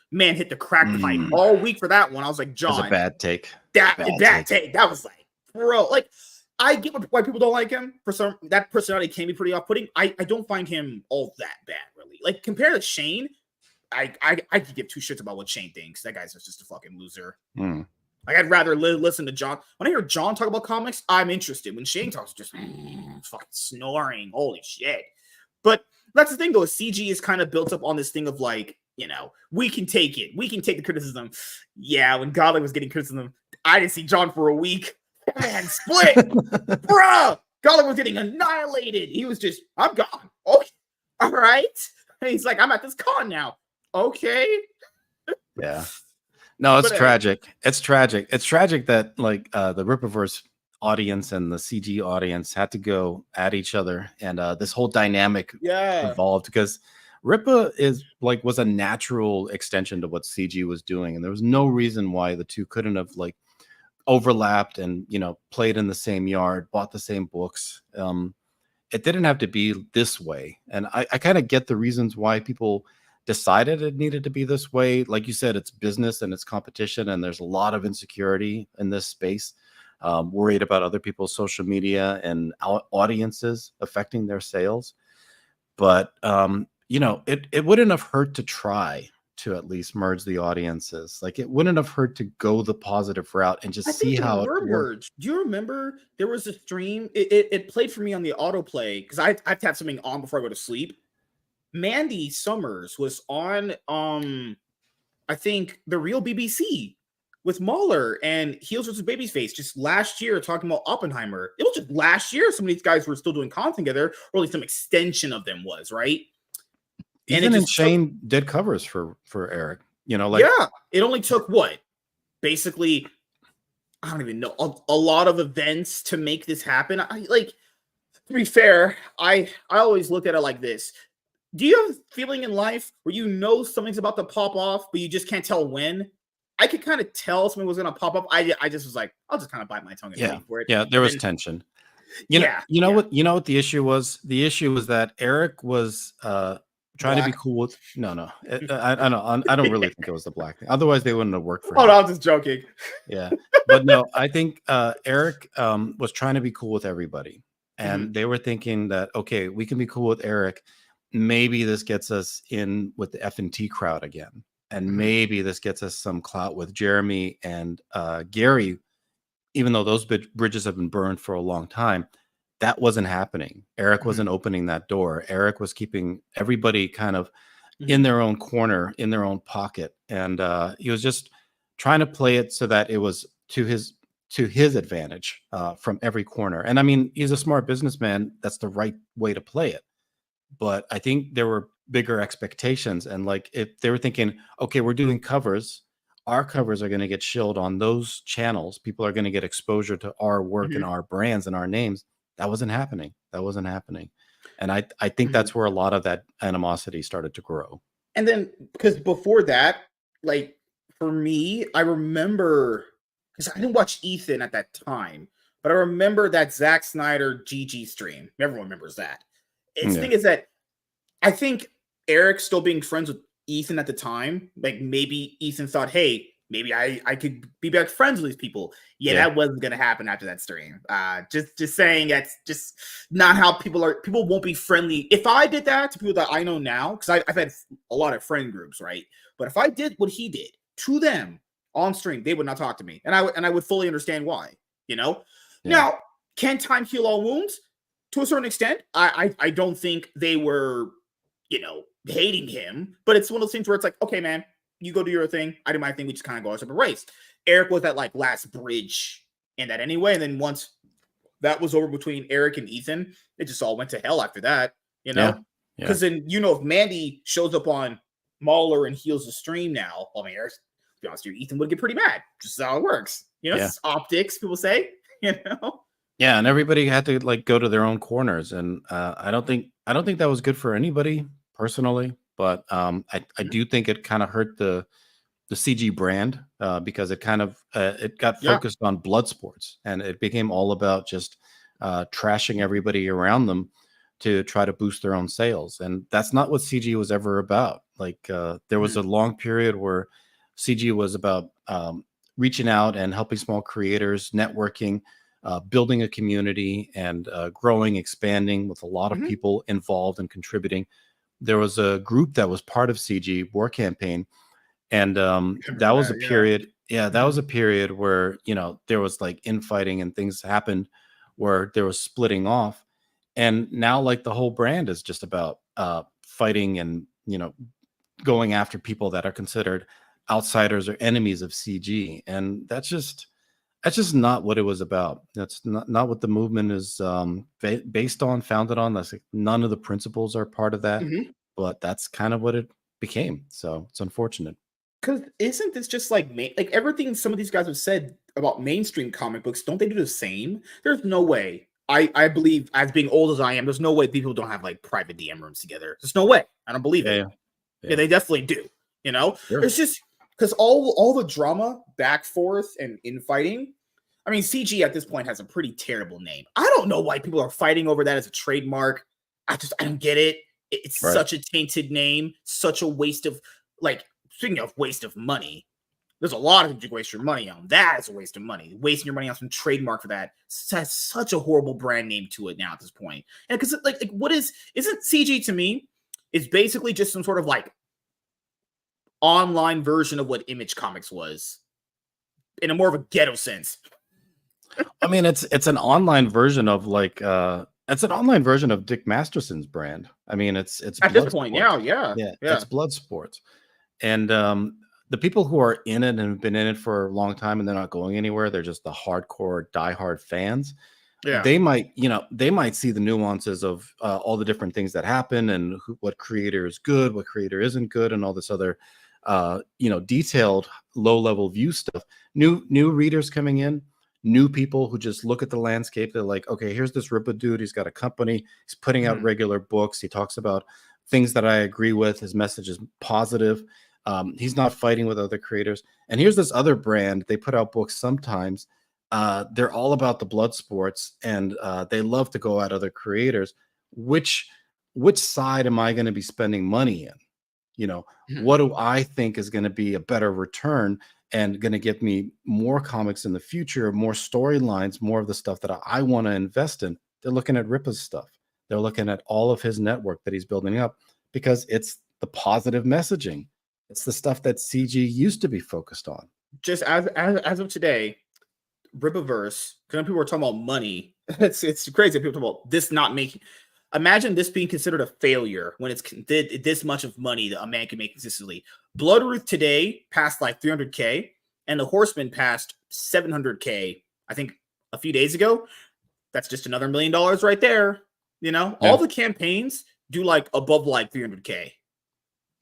Man hit the crack pipe all week for that one. I was like, John, that's a bad take. Bad take. That was like, bro, like, I get why people don't like him. For some, that personality can be pretty off-putting. I don't find him all that bad, really. Like, compared to Shane, I could give two shits about what Shane thinks. That guy's just a fucking loser. Like, I'd rather listen to John. When I hear John talk about comics, I'm interested. When Shane talks, just fucking snoring. Holy shit. But that's the thing, though. CG is kind of built up on this thing of, like, you know, we can take it. We can take the criticism. Yeah, when Godlike was getting criticism, I didn't see John for a week. Man, split. Bruh. Godlike was getting annihilated. He was just, I'm gone. Okay. All right. And he's like, I'm at this con now. Okay. Yeah. No, it's tragic. It's tragic. It's tragic that like the Rippaverse audience and the CG audience had to go at each other, and this whole dynamic evolved because Rippa was a natural extension to what CG was doing, and there was no reason why the two couldn't have like overlapped and, you know, played in the same yard, bought the same books. It didn't have to be this way, and I kind of get the reasons why people decided it needed to be this way. Like you said, it's business and it's competition, and there's a lot of insecurity in this space, worried about other people's social media and audiences affecting their sales. But you know, it wouldn't have hurt to try to at least merge the audiences. Like, it wouldn't have hurt to go the positive route and just see how it works. Do you remember there was a stream? It played for me on the autoplay because I have to have something on before I go to sleep. Mandy Summers was on I think the Real BBC with Mahler and Heels vs. Babyface just last year, talking about Oppenheimer. It was just last year some of these guys were still doing content together, or at least some extension of them was, right? And Shane did covers for Eric, you know, like, yeah, it only took what? Basically, I don't even know, a lot of events to make this happen. To be fair, I always look at it like this. Do you have a feeling in life where you know something's about to pop off, but you just can't tell when? I could kind of tell something was going to pop up. I just was like, I'll just kind of bite my tongue and wait for it. Yeah, there was tension. You know what the issue was? The issue was that Eric was trying to be cool with I don't really think it was the black thing. Otherwise, they wouldn't have worked for him. Oh, no, I'm just joking. Yeah, but no, I think Eric was trying to be cool with everybody, and they were thinking that, okay, we can be cool with Eric. Maybe this gets us in with the F&T crowd again, and maybe this gets us some clout with Jeremy and Gary, even though those bridges have been burned for a long time. That wasn't happening. Eric wasn't opening that door. Eric was keeping everybody kind of in their own corner, in their own pocket, and he was just trying to play it so that it was to his advantage from every corner. And I mean, he's a smart businessman. That's the right way to play it. But I think there were bigger expectations, and like if they were thinking, okay, we're doing covers, our covers are going to get shilled on those channels. People are going to get exposure to our work and our brands and our names. That wasn't happening. That wasn't happening. And I think that's where a lot of that animosity started to grow. And then because before that, like for me, I remember because I didn't watch Ethan at that time, but I remember that Zack Snyder GG stream. Everyone remembers that. Its thing is that I think Eric still being friends with Ethan at the time, like maybe Ethan thought, hey, maybe I could be back friends with these people. Yeah, that wasn't gonna happen after that stream. Just saying that's just not how people are. People won't be friendly. If I did that to people that I know now, because I've had a lot of friend groups, right? But if I did what he did to them on stream, they would not talk to me, and I would fully understand why. You know. Yeah. Now, can time heal all wounds? To a certain extent, I don't think they were, hating him, but it's one of those things where it's like, okay, man, you go do your thing, I do my thing, we just kind of go our separate ways. Eric was that like last bridge in that anyway, and then once that was over between Eric and Ethan, it just all went to hell after that, because then if Mandy shows up on Mauler and heals the stream now, I mean, Eric, to be honest with you, Ethan would get pretty mad. Just how it works, It's optics, people say, Yeah, and everybody had to like go to their own corners, and I don't think that was good for anybody personally. But I do think it kind of hurt the CG brand because it kind of it got focused on blood sports, and it became all about just trashing everybody around them to try to boost their own sales, and that's not what CG was ever about. Like there was a long period where CG was about reaching out and helping small creators, networking. Building a community and growing, expanding with a lot of people involved and contributing. There was a group that was part of CG War Campaign, and that was a period. Yeah, that was a period where there was like infighting and things happened where there was splitting off, and now like the whole brand is just about fighting and going after people that are considered outsiders or enemies of CG, and that's just not what it was about. That's not what the movement is based on, founded on. That's like, none of the principles are part of that, but that's kind of what it became. So it's unfortunate. Because isn't this just like everything some of these guys have said about mainstream comic books? Don't they do the same? There's no way. I believe, as being old as I am, there's no way people don't have like private DM rooms together. There's no way. I don't believe it. Yeah, they definitely do. Sure. It's just because all the drama back forth and infighting. I mean, CG at this point has a pretty terrible name. I don't know why people are fighting over that as a trademark. I don't get it. It's such a tainted name, such a waste of, like, speaking of waste of money, there's a lot of things you waste your money on. That is a waste of money. Wasting your money on some trademark for that has such a horrible brand name to it now at this point. And because like what isn't CG to me is basically just some sort of like online version of what Image Comics was in a more of a ghetto sense. I mean, it's an online version of like it's an online version of Dick Masterson's brand. I mean, it's at this point now, yeah, it's blood sports, and the people who are in it and have been in it for a long time and they're not going anywhere. They're just the hardcore, diehard fans. Yeah, they might see the nuances of all the different things that happen and what creator is good, what creator isn't good, and all this other detailed low-level view stuff. New readers coming in. New people who just look at the landscape. They're like, okay, here's this Ripa dude. He's got a company. He's putting out regular books. He talks about things that I agree with. His message is positive. He's not fighting with other creators. And here's this other brand. They put out books sometimes. They're all about the blood sports, and they love to go at other creators. Which side am I going to be spending money in? What do I think is going to be a better return and going to get me more comics in the future, more storylines, more of the stuff that I want to invest in? They're looking at Ripa's stuff. They're looking at all of his network that he's building up because it's the positive messaging. It's the stuff that CG used to be focused on. Just as of today, Ripaverse, because people are talking about money. It's crazy. People talk about this not making. imagine this being considered a failure when it's this much of money that a man can make consistently. Bloodruth today passed like 300K, and the Horseman passed 700K, I think, a few days ago. That's just another $1 million right there. You know, all the campaigns do like above like 300K.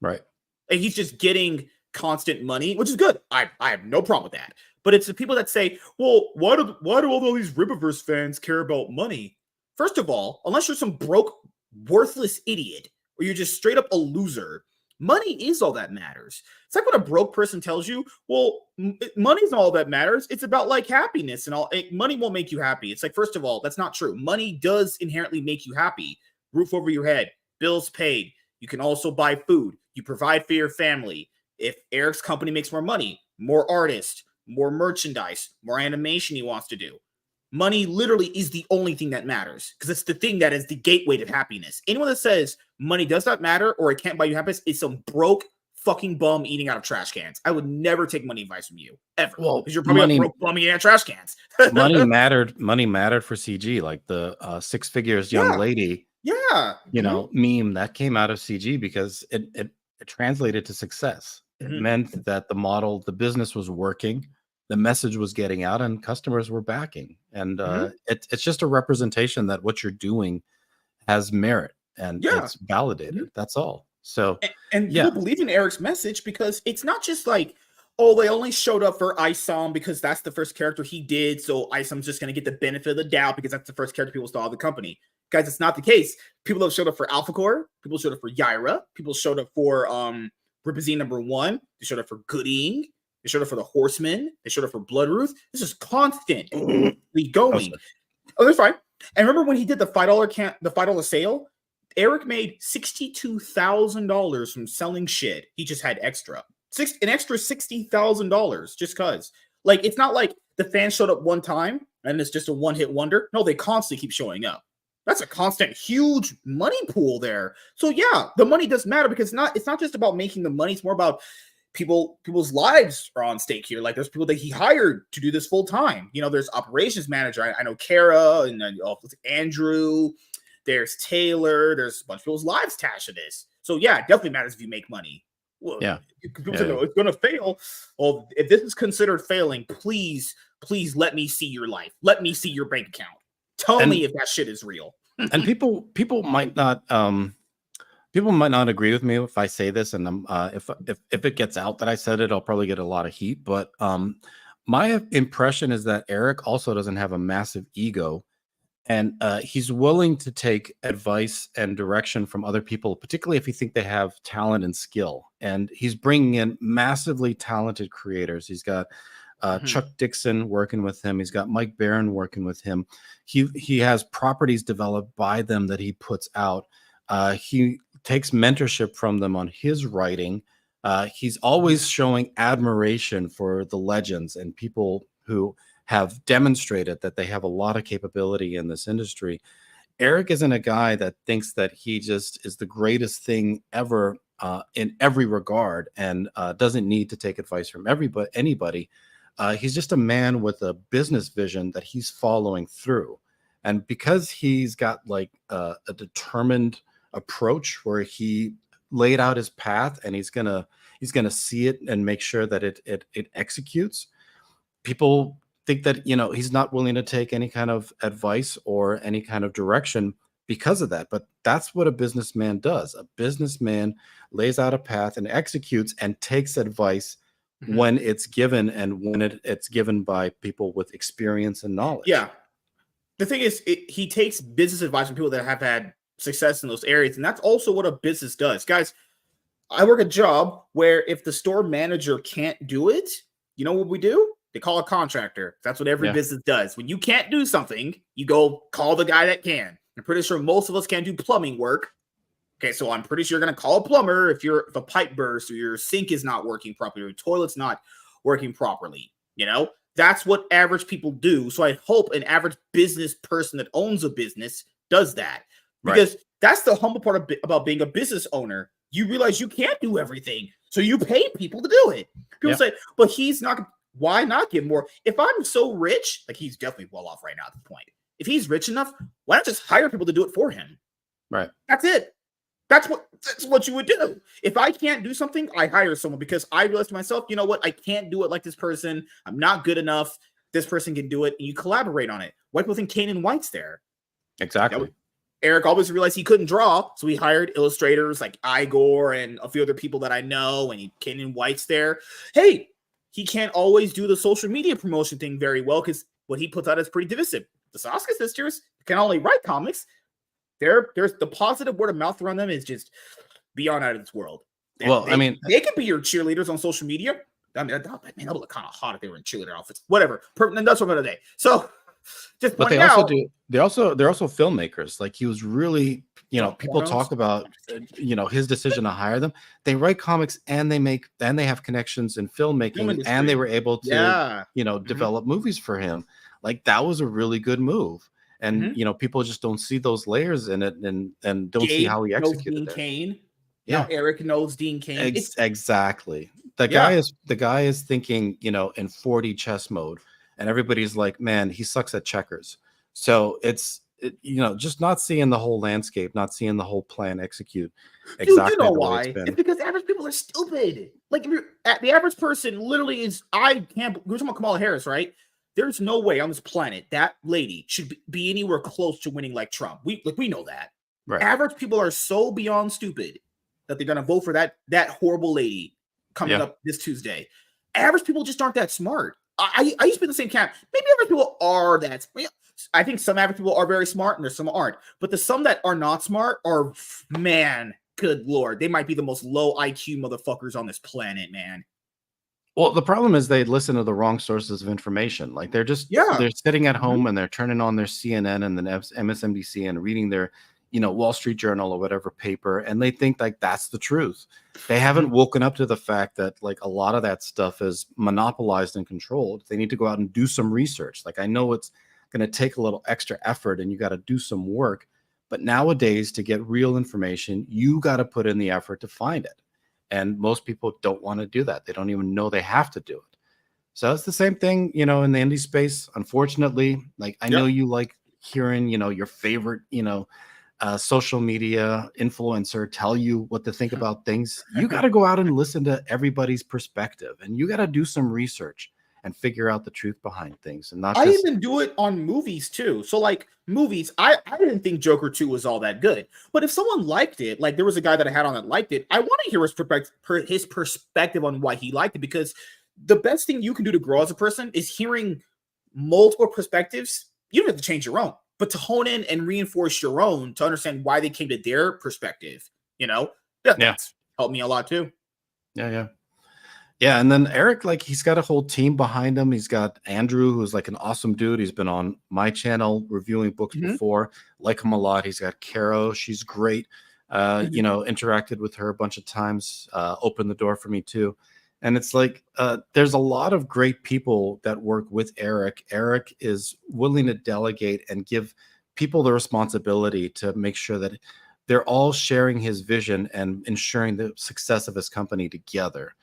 Right. And he's just getting constant money, which is good. I have no problem with that. But it's the people that say, well, why do all these Rippaverse fans care about money? First of all, unless you're some broke, worthless idiot, or you're just straight up a loser, money is all that matters. It's like when a broke person tells you, well, money's not all that matters. It's about like happiness and all. Money won't make you happy. It's like, first of all, that's not true. Money does inherently make you happy. Roof over your head, bills paid. You can also buy food. You provide for your family. If Eric's company makes more money, more artists, more merchandise, more animation he wants to do. Money literally is the only thing that matters because it's the thing that is the gateway to happiness. Anyone that says money does not matter or it can't buy you happiness is some broke fucking bum eating out of trash cans. I would never take money advice from you ever. Well, because you're probably a broke bum eating out of trash cans. Money mattered for CG, like the Six Figures young lady. Yeah. You know, meme that came out of CG because it translated to success. It meant that the business was working. The message was getting out and customers were backing. And it's just a representation that what you're doing has merit and it's validated. That's all. So, and people believe in Eric's message because it's not just like, oh, they only showed up for Isom because that's the first character he did. So Isom's just going to get the benefit of the doubt because that's the first character people saw of the company. Guys, it's not the case. People have showed up for Alpha Core. People showed up for Yaira. People showed up for Ripazine #1. They showed up for Gooding. They showed up for the Horsemen. They showed up for Bloodruth. This is constantly going. Oh, that's fine. And remember when he did the $5 sale? Eric made $62,000 from selling shit. He just had an extra $60,000 just cause. Like, it's not like the fans showed up one time and it's just a one-hit wonder. No, they constantly keep showing up. That's a constant, huge money pool there. So yeah, the money does matter because it's not just about making the money. It's more about people's lives are on stake here. Like, there's people that he hired to do this full time. You know, there's operations manager. I know Kara and Andrew. There's Taylor. There's a bunch of people's lives attached to this. So yeah, it definitely matters if you make money. Well, people say, no, it's going to fail. Well, if this is considered failing, please let me see your life. Let me see your bank account. Tell me if that shit is real. And people might not agree with me if I say this, and if it gets out that I said it, I'll probably get a lot of heat. But my impression is that Eric also doesn't have a massive ego, and he's willing to take advice and direction from other people, particularly if you think they have talent and skill. And he's bringing in massively talented creators. He's got Chuck Dixon working with him. He's got Mike Barron working with him. He has properties developed by them that he puts out. He takes mentorship from them on his writing. He's always showing admiration for the legends and people who have demonstrated that they have a lot of capability in this industry. Eric isn't a guy that thinks that he just is the greatest thing ever in every regard and doesn't need to take advice from anybody. He's just a man with a business vision that he's following through. And because he's got like a determined approach where he laid out his path and he's gonna see it and make sure that it executes, people think that, you know, he's not willing to take any kind of advice or any kind of direction because of that. But that's what a businessman does. A businessman lays out a path and executes and takes advice when it's given and when it's given by people with experience and knowledge. Yeah. The thing is, he takes business advice from people that have had success in those areas. And that's also what a business does. Guys, I work a job where if the store manager can't do it, you know what we do? They call a contractor. That's what every business does. When you can't do something, you go call the guy that can. I'm pretty sure most of us can't do plumbing work. Okay, so I'm pretty sure you're going to call a plumber if a pipe bursts or your sink is not working properly or your toilet's not working properly. You know, that's what average people do. So I hope an average business person that owns a business does that. Because that's the humble part about being a business owner. You realize you can't do everything. So you pay people to do it. People say, but he's not. Why not give more? If I'm so rich, like he's definitely well off right now at this point. If he's rich enough, why not just hire people to do it for him? Right. That's it. That's what you would do. If I can't do something, I hire someone because I realize to myself, you know what? I can't do it like this person. I'm not good enough. This person can do it, and you collaborate on it. White people think Kanan White's there. Exactly. Eric always realized he couldn't draw, so he hired illustrators like Igor and a few other people that I know, and Kanan White's there. Hey, he can't always do the social media promotion thing very well because what he puts out is pretty divisive. The Saska sisters can only write comics. There's the positive word of mouth around them is just beyond out of this world. They could be your cheerleaders on social media. I mean, that would look kind of hot if they were in cheerleader outfits. Whatever. That's what I'm today. So, just but they also do. They're also filmmakers. Like he was really, people talk about, his decision to hire them. They write comics and they have connections in filmmaking, and they were able to, develop movies for him. Like that was a really good move. And people just don't see those layers in it, and don't see how he executed it. Kane. Yeah, Eric knows Dean Kane. Exactly. The guy is thinking, in 4D chess mode, and everybody's like, man, he sucks at checkers. So it's just not seeing the whole landscape, not seeing the whole plan execute exactly. You know why? It's because average people are stupid. Like if you're the average person, literally is. We're talking about Kamala Harris, right? There's no way on this planet that lady should be anywhere close to winning like Trump. We know that. Right. Average people are so beyond stupid that they're gonna vote for that horrible lady coming up this Tuesday. Average people just aren't that smart. I used to be in the same camp. Maybe average people are that. I think some average people are very smart and there's some aren't. But the some that are not smart are, man, good Lord. They might be the most low IQ motherfuckers on this planet, man. Well, the problem is they listen to the wrong sources of information. Like they're sitting at home and they're turning on their CNN and then MSNBC and reading their, Wall Street Journal or whatever paper, and they think like that's the truth. They haven't woken up to the fact that like a lot of that stuff is monopolized and controlled. They need to go out and do some research. Like I know it's going to take a little extra effort and you got to do some work, but nowadays to get real information, you got to put in the effort to find it. And most people don't want to do that. They don't even know they have to do it. So it's the same thing, in the indie space. Unfortunately, like I know you like hearing, your favorite, social media influencer tell you what to think about things. You got to go out and listen to everybody's perspective, and you got to do some research and figure out the truth behind things. And not I even do it on movies too. So like movies, I didn't think Joker 2 was all that good. But if someone liked it, like there was a guy that I had on that liked it, I want to hear his perspective on why he liked it, because the best thing you can do to grow as a person is hearing multiple perspectives. You don't have to change your own, but to hone in and reinforce your own to understand why they came to their perspective, that's helped me a lot too. Yeah, and then Eric, like he's got a whole team behind him. He's got Andrew, who's like an awesome dude. He's been on my channel reviewing books before. Like him a lot. He's got Caro. She's great. Interacted with her a bunch of times. Opened the door for me too. And it's like there's a lot of great people that work with Eric. Eric is willing to delegate and give people the responsibility to make sure that they're all sharing his vision and ensuring the success of his company together.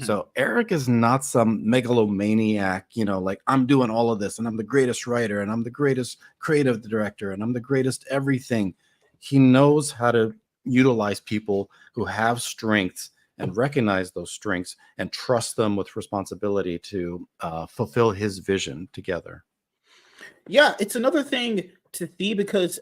So Eric is not some megalomaniac, like I'm doing all of this and I'm the greatest writer and I'm the greatest creative director and I'm the greatest everything. He knows how to utilize people who have strengths and recognize those strengths and trust them with responsibility to fulfill his vision together. Yeah, it's another thing to see because,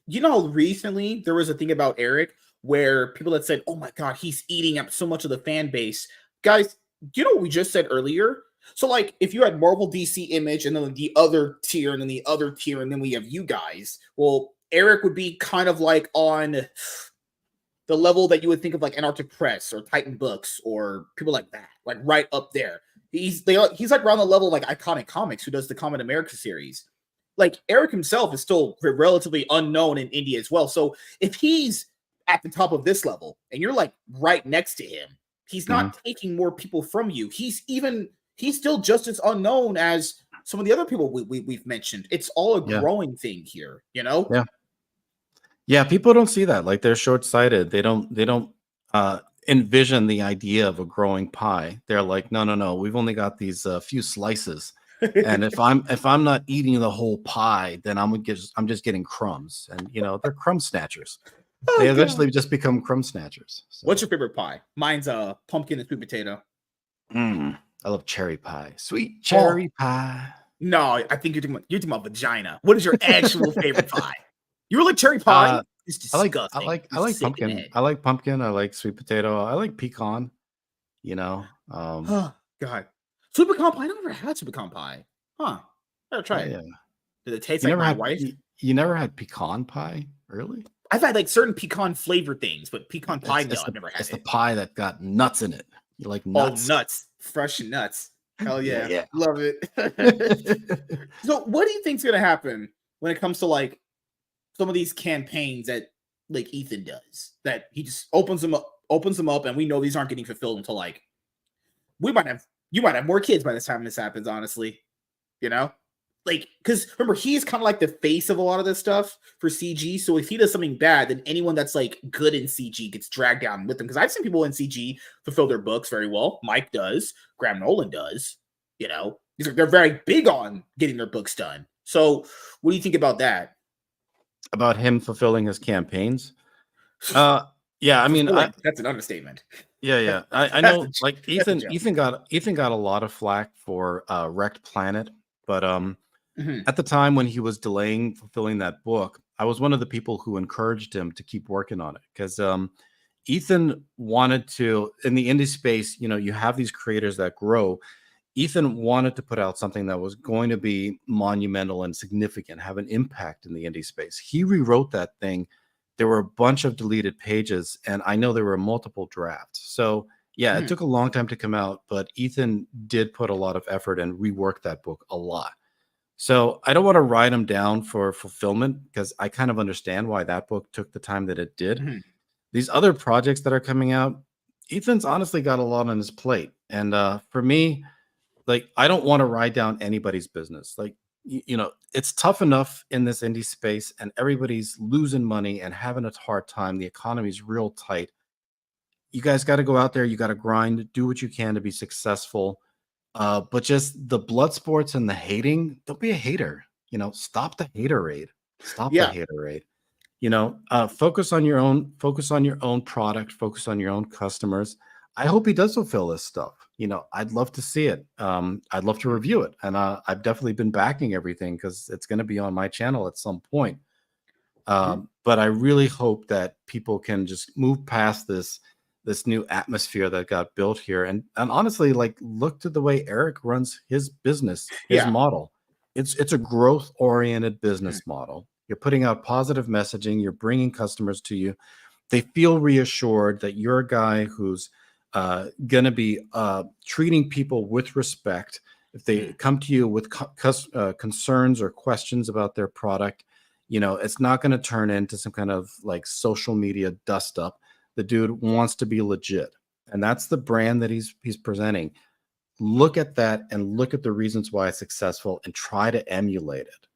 recently there was a thing about Eric where people had said, oh my God, he's eating up so much of the fan base. Guys, do you know what we just said earlier? So, like, if you had Marvel, DC, Image, and then the other tier, and then the other tier, and then we have you guys, well, Eric would be kind of like on the level that you would think of like Antarctic Press or Titan Books or people like that, like right up there. He's like around the level of like Iconic Comics, who does the Comet America series. Like, Eric himself is still relatively unknown in India as well. So, if he's at the top of this level, and you're like right next to him, he's not taking more people from you. He's still just as unknown as some of the other people we've mentioned. It's all a growing thing here, Yeah, people don't see that. Like they're short-sighted. They don't envision the idea of a growing pie. They're like, no. We've only got these few slices, And if I'm not eating the whole pie, then I'm just getting crumbs. And they're crumb snatchers. They Oh eventually god. just become crumb snatchers. What's So your favorite pie? Mine's pumpkin and sweet potato. I love cherry pie. Sweet Oh cherry pie. no, I think you're talking about vagina. What is your actual favorite pie? You really like cherry pie? Uh, It's I like I disgusting. like I You're like sick in the pumpkin. head. I like pumpkin. I like sweet potato. I like pecan. You know, Oh god. Sweet pecan pie? I never had sweet pecan pie. Huh. Gotta try oh it. yeah. Does it taste You like never my had wife? you never had pecan pie, really? I've had like certain pecan flavored things, but pecan pie, It's no, it's I've the never had it's the it. pie that got nuts in it. You like Oh, nuts? nuts. Fresh nuts. Hell Yeah, yeah. yeah. Love it. So what do you think's gonna happen when it comes to like some of these campaigns that like Ethan does? That he just opens them up, and we know these aren't getting fulfilled until like we might have you might have more kids by the time this happens, honestly. You know? Like, because remember, he's kind of like the face of a lot of this stuff for CG. So if he does something bad, then anyone that's like good in CG gets dragged down with him. Because I've seen people in CG fulfill their books very well. Mike does, Graham Nolan does. They're very big on getting their books done. So what do you think about that? About him fulfilling his campaigns. Uh, yeah, I mean, Fulfilling, that's an understatement. yeah. I That's a, know, like that's a Ethan. joke. Ethan got a lot of flack for Wrecked Planet, but Mhm. at the time when he was delaying fulfilling that book, I was one of the people who encouraged him to keep working on it because Ethan wanted to in the indie space. You have these creators that grow. Ethan wanted to put out something that was going to be monumental and significant, have an impact in the indie space. He rewrote that thing. There were a bunch of deleted pages, and I know there were multiple drafts. So, yeah, it Mhm. took a long time to come out, but Ethan did put a lot of effort and rework that book a lot. So, I don't want to write him down for fulfillment because I kind of understand why that book took the time that it did. Mhm. These other projects that are coming out, Ethan's honestly got a lot on his plate. And for me, like I don't want to ride down anybody's business. Like it's tough enough in this indie space, and everybody's losing money and having a hard time. The economy's real tight. You guys got to go out there. You got to grind, do what you can to be successful. But just the blood sports and the hating. Don't be a hater. Stop the haterade. Stop the Yeah. haterade. Focus on your own. Focus on your own product. Focus on your own customers. I hope he does fulfill this stuff. I'd love to see it. I'd love to review it, and I've definitely been backing everything because it's going to be on my channel at some point. Mhm. But I really hope that people can just move past this new atmosphere that got built here, and honestly, like look to the way Eric runs his business, his Yeah. model. It's a growth oriented Mhm. business model. You're putting out positive messaging. You're bringing customers to you. They feel reassured that you're a guy who's going to be treating people with respect. If they Mhm. come to you with concerns or questions about their product, it's not going to turn into some kind of like social media dust up. The dude wants to be legit, and that's the brand that he's presenting. Look at that and look at the reasons why it's successful and try to emulate it.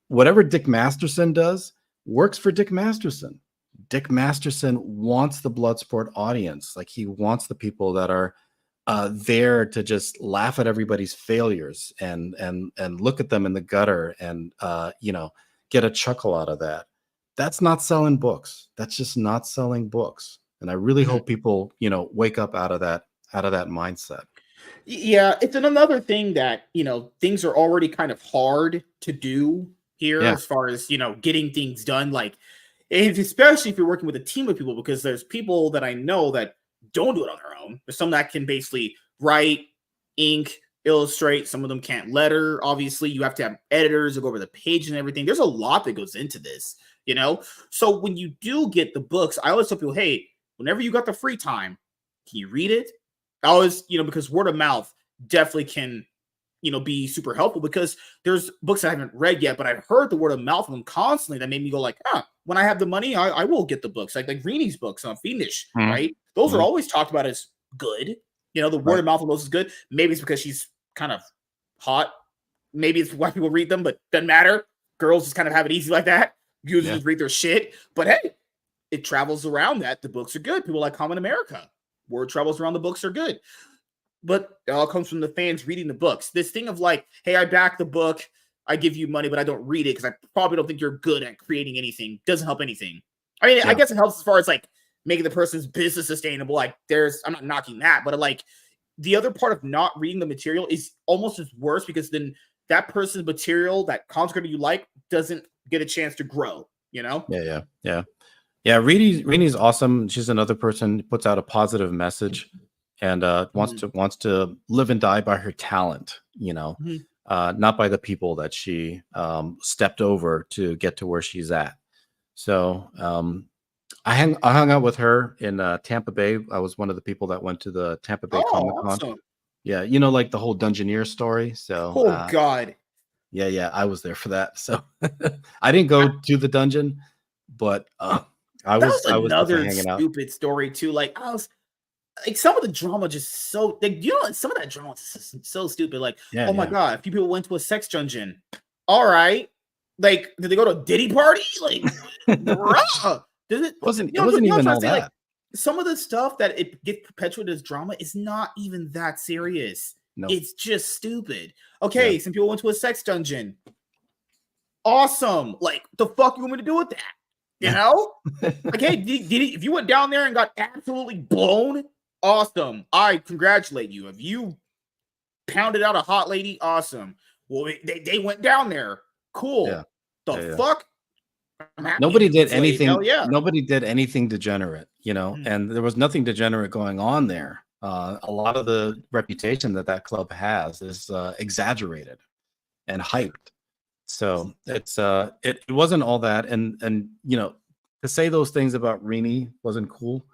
Whatever Dick Masterson does works for Dick Masterson. Dick Masterson wants the Bloodsport audience. Like he wants the people that are there to just laugh at everybody's failures and look at them in the gutter and get a chuckle out of that. That's not selling books. That's just not selling books. And I really Mhm. hope people wake up out of that mindset. Yeah, it's another thing that, things are already kind of hard to do here Yeah. as far as, getting things done. Like, and especially if you're working with a team of people, because there's people that I know that don't do it on their own. There's some that can basically write, ink, illustrate. Some of them can't letter. Obviously, you have to have editors to go over the page and everything. There's a lot that goes into this, you know? So when you do get the books, I always tell people, hey, whenever you got the free time, can you read it? I always, because word of mouth definitely can, be super helpful because there's books I haven't read yet, but I've heard the word of mouth of them constantly that made me go like, when I have the money, I will get the books. Like Reenie's books on Fiendish, Mhm. right? Those are Mhm. always talked about as good. The word Right. of mouth of those is good. Maybe it's because she's kind of hot. Maybe it's why people read them, but doesn't matter. Girls just kind of have it easy like that. Usually Yeah. just read their shit. But hey, it travels around that. The books are good. People like Common America. Word travels around the books are good. but it all comes from the fans reading the books. This thing of like, hey, I back the book, I give you money, but I don't read it because I probably don't think you're good at creating anything. Doesn't help anything. I mean, I guess it helps as far as like making the person's business sustainable. Like, I'm not knocking that, but like the other part of not reading the material is almost as worse because then that person's material, that content you like, doesn't get a chance to grow. You know? Yeah. Rini's awesome. She's another person who puts out a positive message and wants to live and die by her talent. You know, not by the people that she stepped over to get to where she's at. So I hung out with her in Tampa Bay. I was one of the people that went to the Tampa Bay Comic Con. Awesome. Yeah, you know, like the whole Dungeoneer story. So, God. Yeah, I was there for that. So I didn't go to the dungeon, but I was another stupid story too. Like I was like, some of the drama just so like, you know, some of that drama is so stupid. Like, my God, a few people went to a sex dungeon. All right, like, did they go to a Diddy party? Like, bruh, it wasn't even all that. Like, some of the stuff that it gets perpetuated as drama is not even that serious. No. It's just stupid. Okay, some people went to a sex dungeon. Awesome. Like, the fuck you want me to do with that? You know? Like, hey, if you went down there and got absolutely blown, awesome. I congratulate you. If you pounded out a hot lady, awesome. Well, they went down there. Cool. Yeah. The fuck? Nobody did anything. Nobody did anything degenerate, you know, and there was nothing degenerate going on there. A lot of the reputation that club has is exaggerated and hyped. So it wasn't all that, and you know, to say those things about Rini wasn't cool.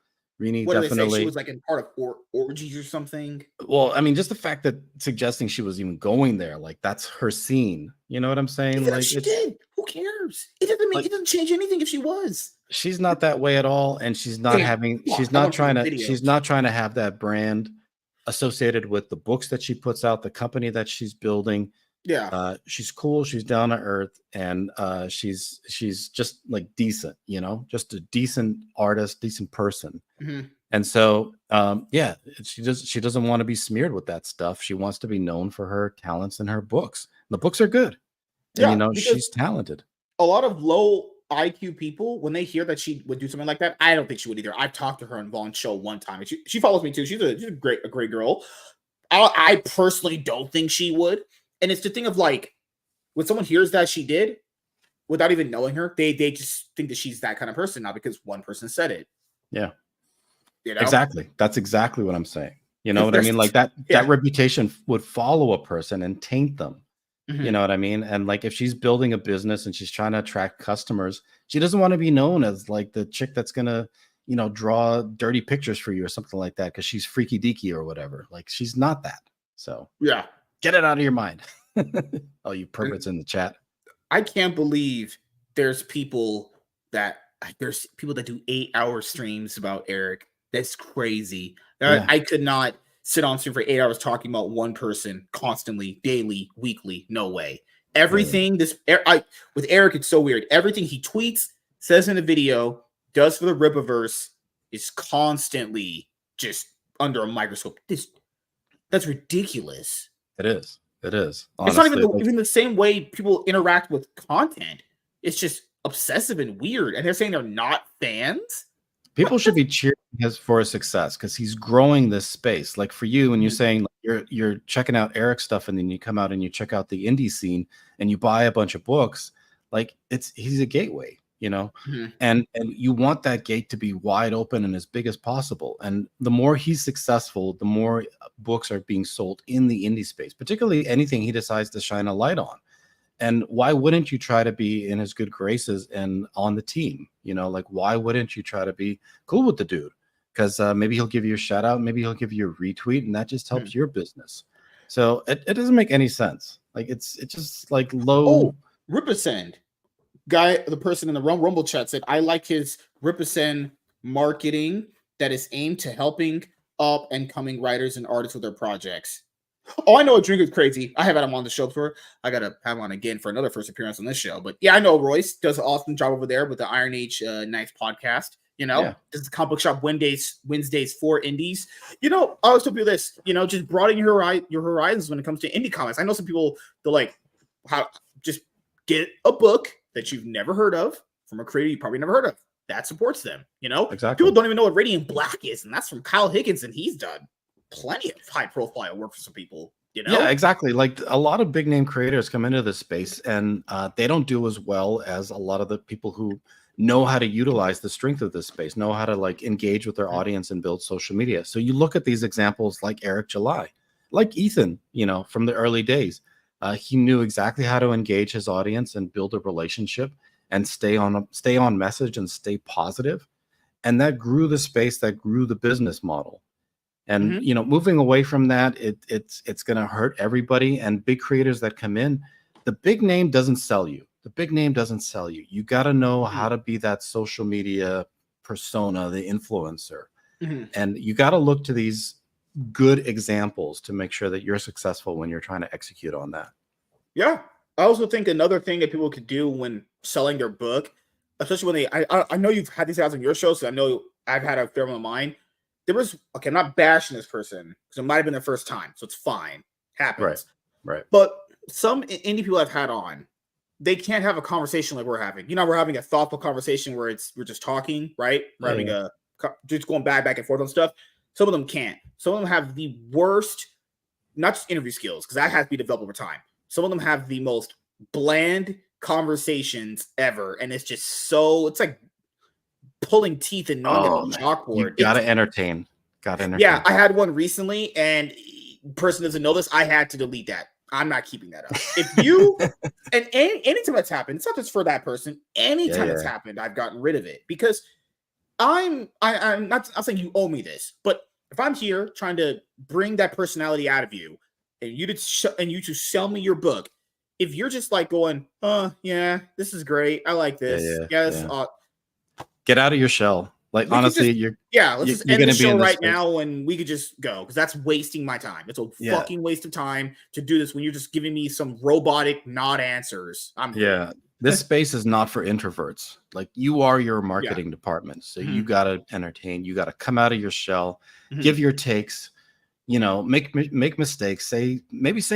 Rini definitely, she was like in part of orgies or something. Well, I mean, just the fact that suggesting she was even going there, like that's her scene. You know what I'm saying? Even like she did. Who cares? It doesn't change anything if she was. She's not that way at all, and she's not she's not trying to have that brand associated with the books that she puts out, the company that she's building. Yeah. She's cool, she's down to earth, and she's just like decent, you know, just a decent artist, decent person. And so she doesn't want to be smeared with that stuff. She wants to be known for her talents and her books. The books are good. And you know, she's talented. A lot of low IQ people, when they hear that she would do something like that, I don't think she would either. I've talked to her on Vaughn's show one time, and she follows me too. She's a great girl. I personally don't think she would. And it's the thing of like, when someone hears that she did, without even knowing her, they just think that she's that kind of person now because one person said it. Yeah. You know? Exactly. That's exactly what I'm saying. You know what I mean? Like that reputation would follow a person and taint them. You know what I mean? And like, if she's building a business and she's trying to attract customers, she doesn't want to be known as like the chick that's going to, you know, draw dirty pictures for you or something like that because she's freaky deaky or whatever. Like, she's not that. So yeah, get it out of your mind. Oh, you perverts in the chat. I can't believe there's people that do 8-hour streams about Eric. That's crazy. I could not sit on stream for 8 hours talking about one person constantly, daily, weekly. No way. Everything with Eric, it's so weird. Everything he tweets, says in a video, does for the Rippaverse is constantly just under a microscope. That's ridiculous. It is. Honestly, it's not even the same way people interact with content. It's just obsessive and weird. And they're saying they're not fans. People should be cheering for his success because he's growing this space. Like for you, when you're saying you're checking out Eric's stuff, and then you come out and you check out the indie scene and you buy a bunch of books, like he's a gateway, you know, and you want that gate to be wide open and as big as possible. And the more he's successful, the more books are being sold in the indie space, particularly anything he decides to shine a light on. And why wouldn't you try to be in his good graces and on the team? You know, like, why wouldn't you try to be cool with the dude? Because maybe he'll give you a shout out, maybe he'll give you a retweet, and that just helps your business. So it doesn't make any sense. Like, it's just like low. Oh, Ripasend guy, the person in the Rumble chat said, I like his Ripasend marketing that is aimed to helping up and coming writers and artists with their projects. Oh, I know a drink is crazy. I have had him on the show before. I gotta have him on again for another first appearance on this show. But yeah, I know Royce does an awesome job over there with the Iron Age Nights podcast. You know, Yeah. this is comic book shop Wednesdays for indies. You know, I always tell people this, you know, just broaden your horizons when it comes to indie comics. I know some people, they're like, how just get a book that you've never heard of from a creator you probably never heard of. That supports them. You know, Exactly. People don't even know what Radiant Black is, and that's from Kyle Higgins, and he's done plenty of high profile work for some people. You know? Yeah, exactly. Like a lot of big name creators come into this space, and they don't do as well as a lot of the people who know how to utilize the strength of this space, know how to like engage with their audience and build social media. So you look at these examples like Eric July, like Ethan, you know, from the early days. He knew exactly how to engage his audience and build a relationship and stay on message and stay positive. And that grew the space, that grew the business model. And you know, moving away from that, it's going to hurt everybody. And big creators that come in, the big name doesn't sell you. The big name doesn't sell you. You got to know how to be that social media persona, the influencer. And you got to look to these good examples to make sure that you're successful when you're trying to execute on that. Yeah. I also think another thing that people could do when selling their book, especially when I know you've had these guys on your show, so I know I've had a fair amount of mine. There was, okay, I'm not bashing this person because it might have been their first time, so it's fine. Happens. Right. But some indie people I've had on, they can't have a conversation like we're having. You know, we're having a thoughtful conversation where we're just talking, right? We're having just going back and forth on stuff. Some of them can't. Some of them have the worst, not just interview skills, because that has to be developed over time. Some of them have the most bland conversations ever, and it's just so, it's like pulling teeth and gnawing at the chalkboard. You gotta entertain. Yeah, I had one recently, and person doesn't know this. I had to delete that. I'm not keeping that up. If you and anytime that's happened, it's not just for that person. Anytime it's happened, I've gotten rid of it because I'm not saying you owe me this, but if I'm here trying to bring that personality out of you, and you to sell me your book, if you're just like going, yeah, this is great, I like this, get out of your shell. Like honestly, let's just end the show right now, and we could just go because that's wasting my time. It's a fucking waste of time to do this when you're just giving me some robotic not answers. This space is not for introverts. Like you are your marketing department, so you gotta entertain. You gotta come out of your shell, give your takes. You know, make mistakes. Say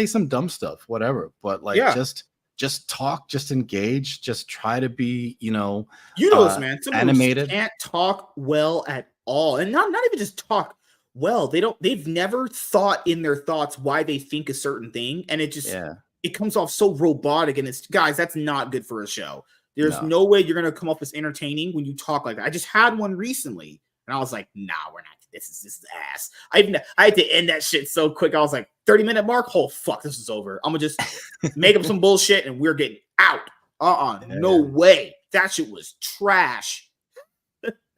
some dumb stuff, whatever. But like just talk, just engage, just try to be, this, man. Some animated. Can't talk well at all, and not even just talk well. They've never thought in their thoughts why they think a certain thing, and it just it comes off so robotic. And it's guys, that's not good for a show. There's no way you're gonna come up as entertaining when you talk like that. I just had one recently, and I was like, nah, we're not. This is ass. I had to end that shit so quick. I was like, 30-minute mark. Oh fuck, this is over. I'm gonna just make up some bullshit and we're getting out. No way. That shit was trash.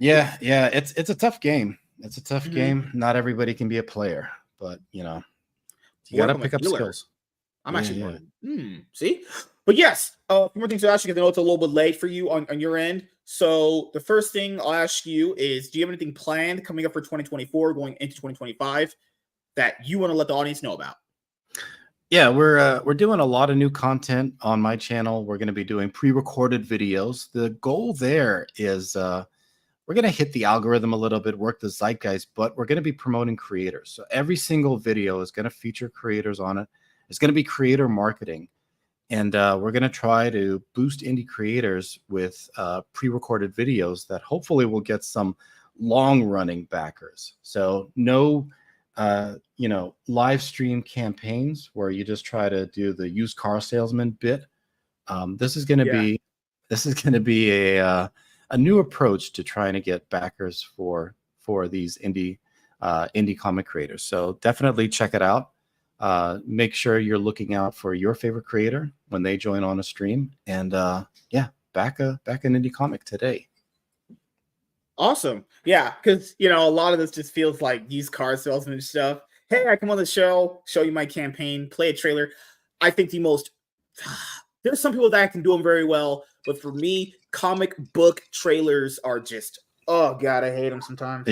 It's a tough game. It's a tough game. Not everybody can be a player, but you gotta pick up skills. I'm actually see? But yes, a few more things to ask you because I know it's a little bit late for you on your end. So the first thing I'll ask you is, do you have anything planned coming up for 2024, going into 2025, that you want to let the audience know about? Yeah, we're doing a lot of new content on my channel. We're going to be doing pre-recorded videos. The goal there is we're going to hit the algorithm a little bit, work the zeitgeist, but we're going to be promoting creators. So every single video is going to feature creators on it. It's going to be creator marketing. And we're going to try to boost indie creators with pre-recorded videos that hopefully will get some long-running backers. So no, live stream campaigns where you just try to do the used car salesman bit. This is going to be a new approach to trying to get backers for these indie comic creators. So definitely check it out. Make sure you're looking out for your favorite creator when they join on a stream, and back an indie comic today. Awesome. Yeah, because a lot of this just feels like used car salesman stuff. Hey, I come on the show, show you my campaign, play a trailer. I think there's some people that can do them very well, but for me, comic book trailers are just, oh god, I hate them sometimes.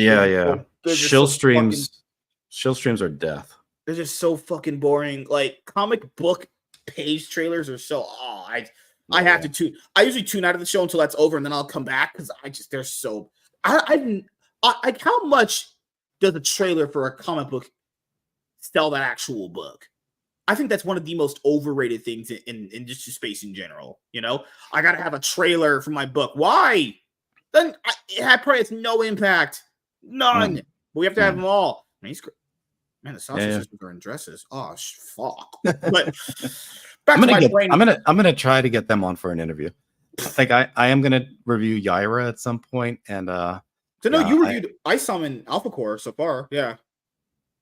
Shill streams are death. They're just so fucking boring. Like comic book page trailers are so. I have to tune. I usually tune out of the show until that's over, and then I'll come back because they're so. How much does a trailer for a comic book sell that actual book? I think that's one of the most overrated things in industry space in general. You know, I got to have a trailer for my book. Why? Then it probably has no impact, none. But we have to have them all. Man, the sausage sisters are in dresses. Oh, fuck. But back to my brain. I'm gonna try to get them on for an interview. Like I am gonna review Yaira at some point, and so no, you reviewed Ice Summon Alpha Core so far, yeah.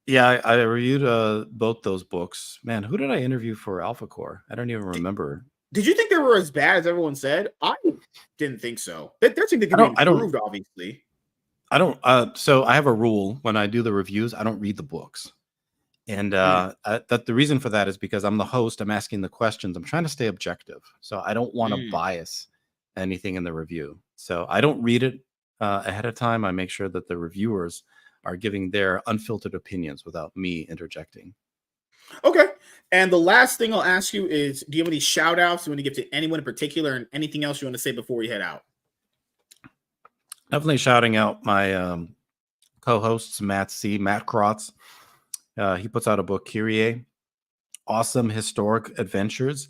Yeah, I reviewed both those books. Man, who did I interview for Alpha Core? I don't even remember. Did you think they were as bad as everyone said? I didn't think so. They're saying they can be improved, obviously. I don't. So I have a rule when I do the reviews, I don't read the books, and that the reason for that is because I'm the host. I'm asking the questions. I'm trying to stay objective, so I don't want to bias anything in the review. So I don't read it ahead of time. I make sure that the reviewers are giving their unfiltered opinions without me interjecting. Okay. And the last thing I'll ask you is, do you have any shout outs you want to give to anyone in particular, and anything else you want to say before we head out? Definitely shouting out my co-hosts, Matt Krotz. He puts out a book, Kyrie. Awesome historic adventures,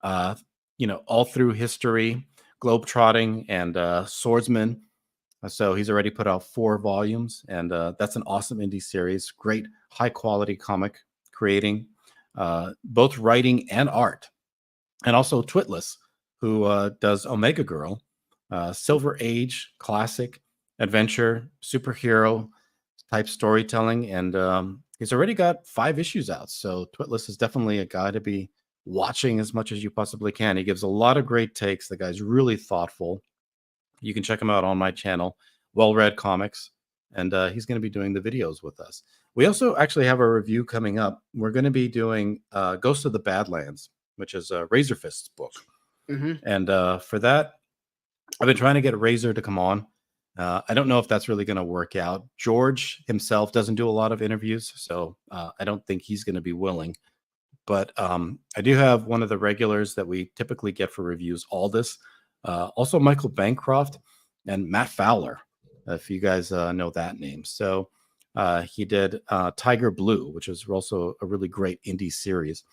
all through history, globetrotting, and swordsman. So he's already put out 4 volumes, and that's an awesome indie series. Great high quality comic creating, both writing and art. And also Twitless, who does Omega Girl, Silver Age, classic, adventure, superhero type storytelling. And he's already got 5 issues out. So Twitless is definitely a guy to be watching as much as you possibly can. He gives a lot of great takes. The guy's really thoughtful. You can check him out on my channel, Well Read Comics, and he's going to be doing the videos with us. We also actually have a review coming up. We're going to be doing Ghost of the Badlands, which is Razor Fist's book. And for that, I've been trying to get Razor to come on. I don't know if that's really going to work out. George himself doesn't do a lot of interviews, so I don't think he's going to be willing. But I do have one of the regulars that we typically get for reviews, Aldous. Also Michael Bancroft and Matt Fowler, if you guys know that name. So he did Tiger Blue, which is also a really great indie series.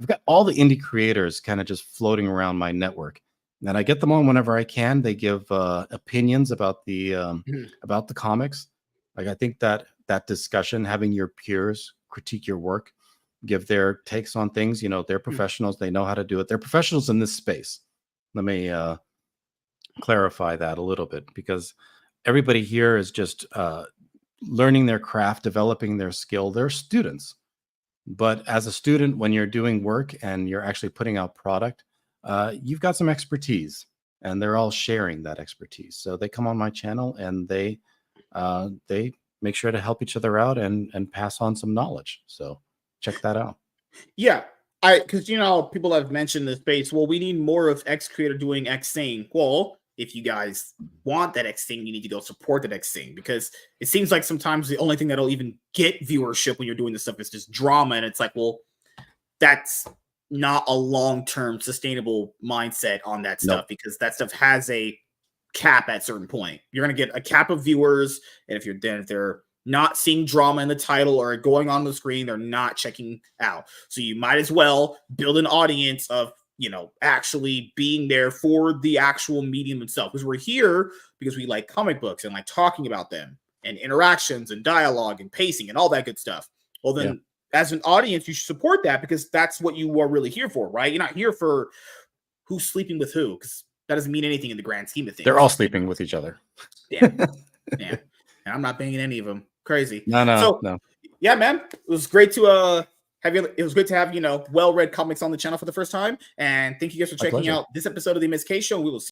I've got all the indie creators kind of just floating around my network, and I get them on whenever I can. They give opinions about the comics. Like, I think that discussion, having your peers critique your work, give their takes on things, they're professionals. They know how to do it. They're professionals in this space. Let me clarify that a little bit, because everybody here is just learning their craft, developing their skill. They're students. But as a student, when you're doing work and you're actually putting out product, you've got some expertise, and they're all sharing that expertise. So they come on my channel, and they make sure to help each other out and pass on some knowledge. So check that out. Yeah. Because people have mentioned the space. Well, we need more of X creator doing X thing. Well, if you guys want that X thing, you need to go support that X thing, because it seems like sometimes the only thing that'll even get viewership when you're doing this stuff is just drama, and it's like, well, that's not a long-term sustainable mindset on that stuff, because that stuff has a cap at a certain point. You're going to get a cap of viewers, and if they're not seeing drama in the title or going on the screen, they're not checking out. So you might as well build an audience of, actually being there for the actual medium itself. Because we're here because we like comic books and like talking about them and interactions and dialogue and pacing and all that good stuff. Well, then as an audience, you should support that, because that's what you are really here for, right? You're not here for who's sleeping with who, because that doesn't mean anything in the grand scheme of things. They're all sleeping with each other. Yeah. And I'm not banging any of them. Crazy. No. Yeah, man. It was great to it was great to have, well-read comics on the channel for the first time. And thank you guys for checking out this episode of the MSK Show. We will see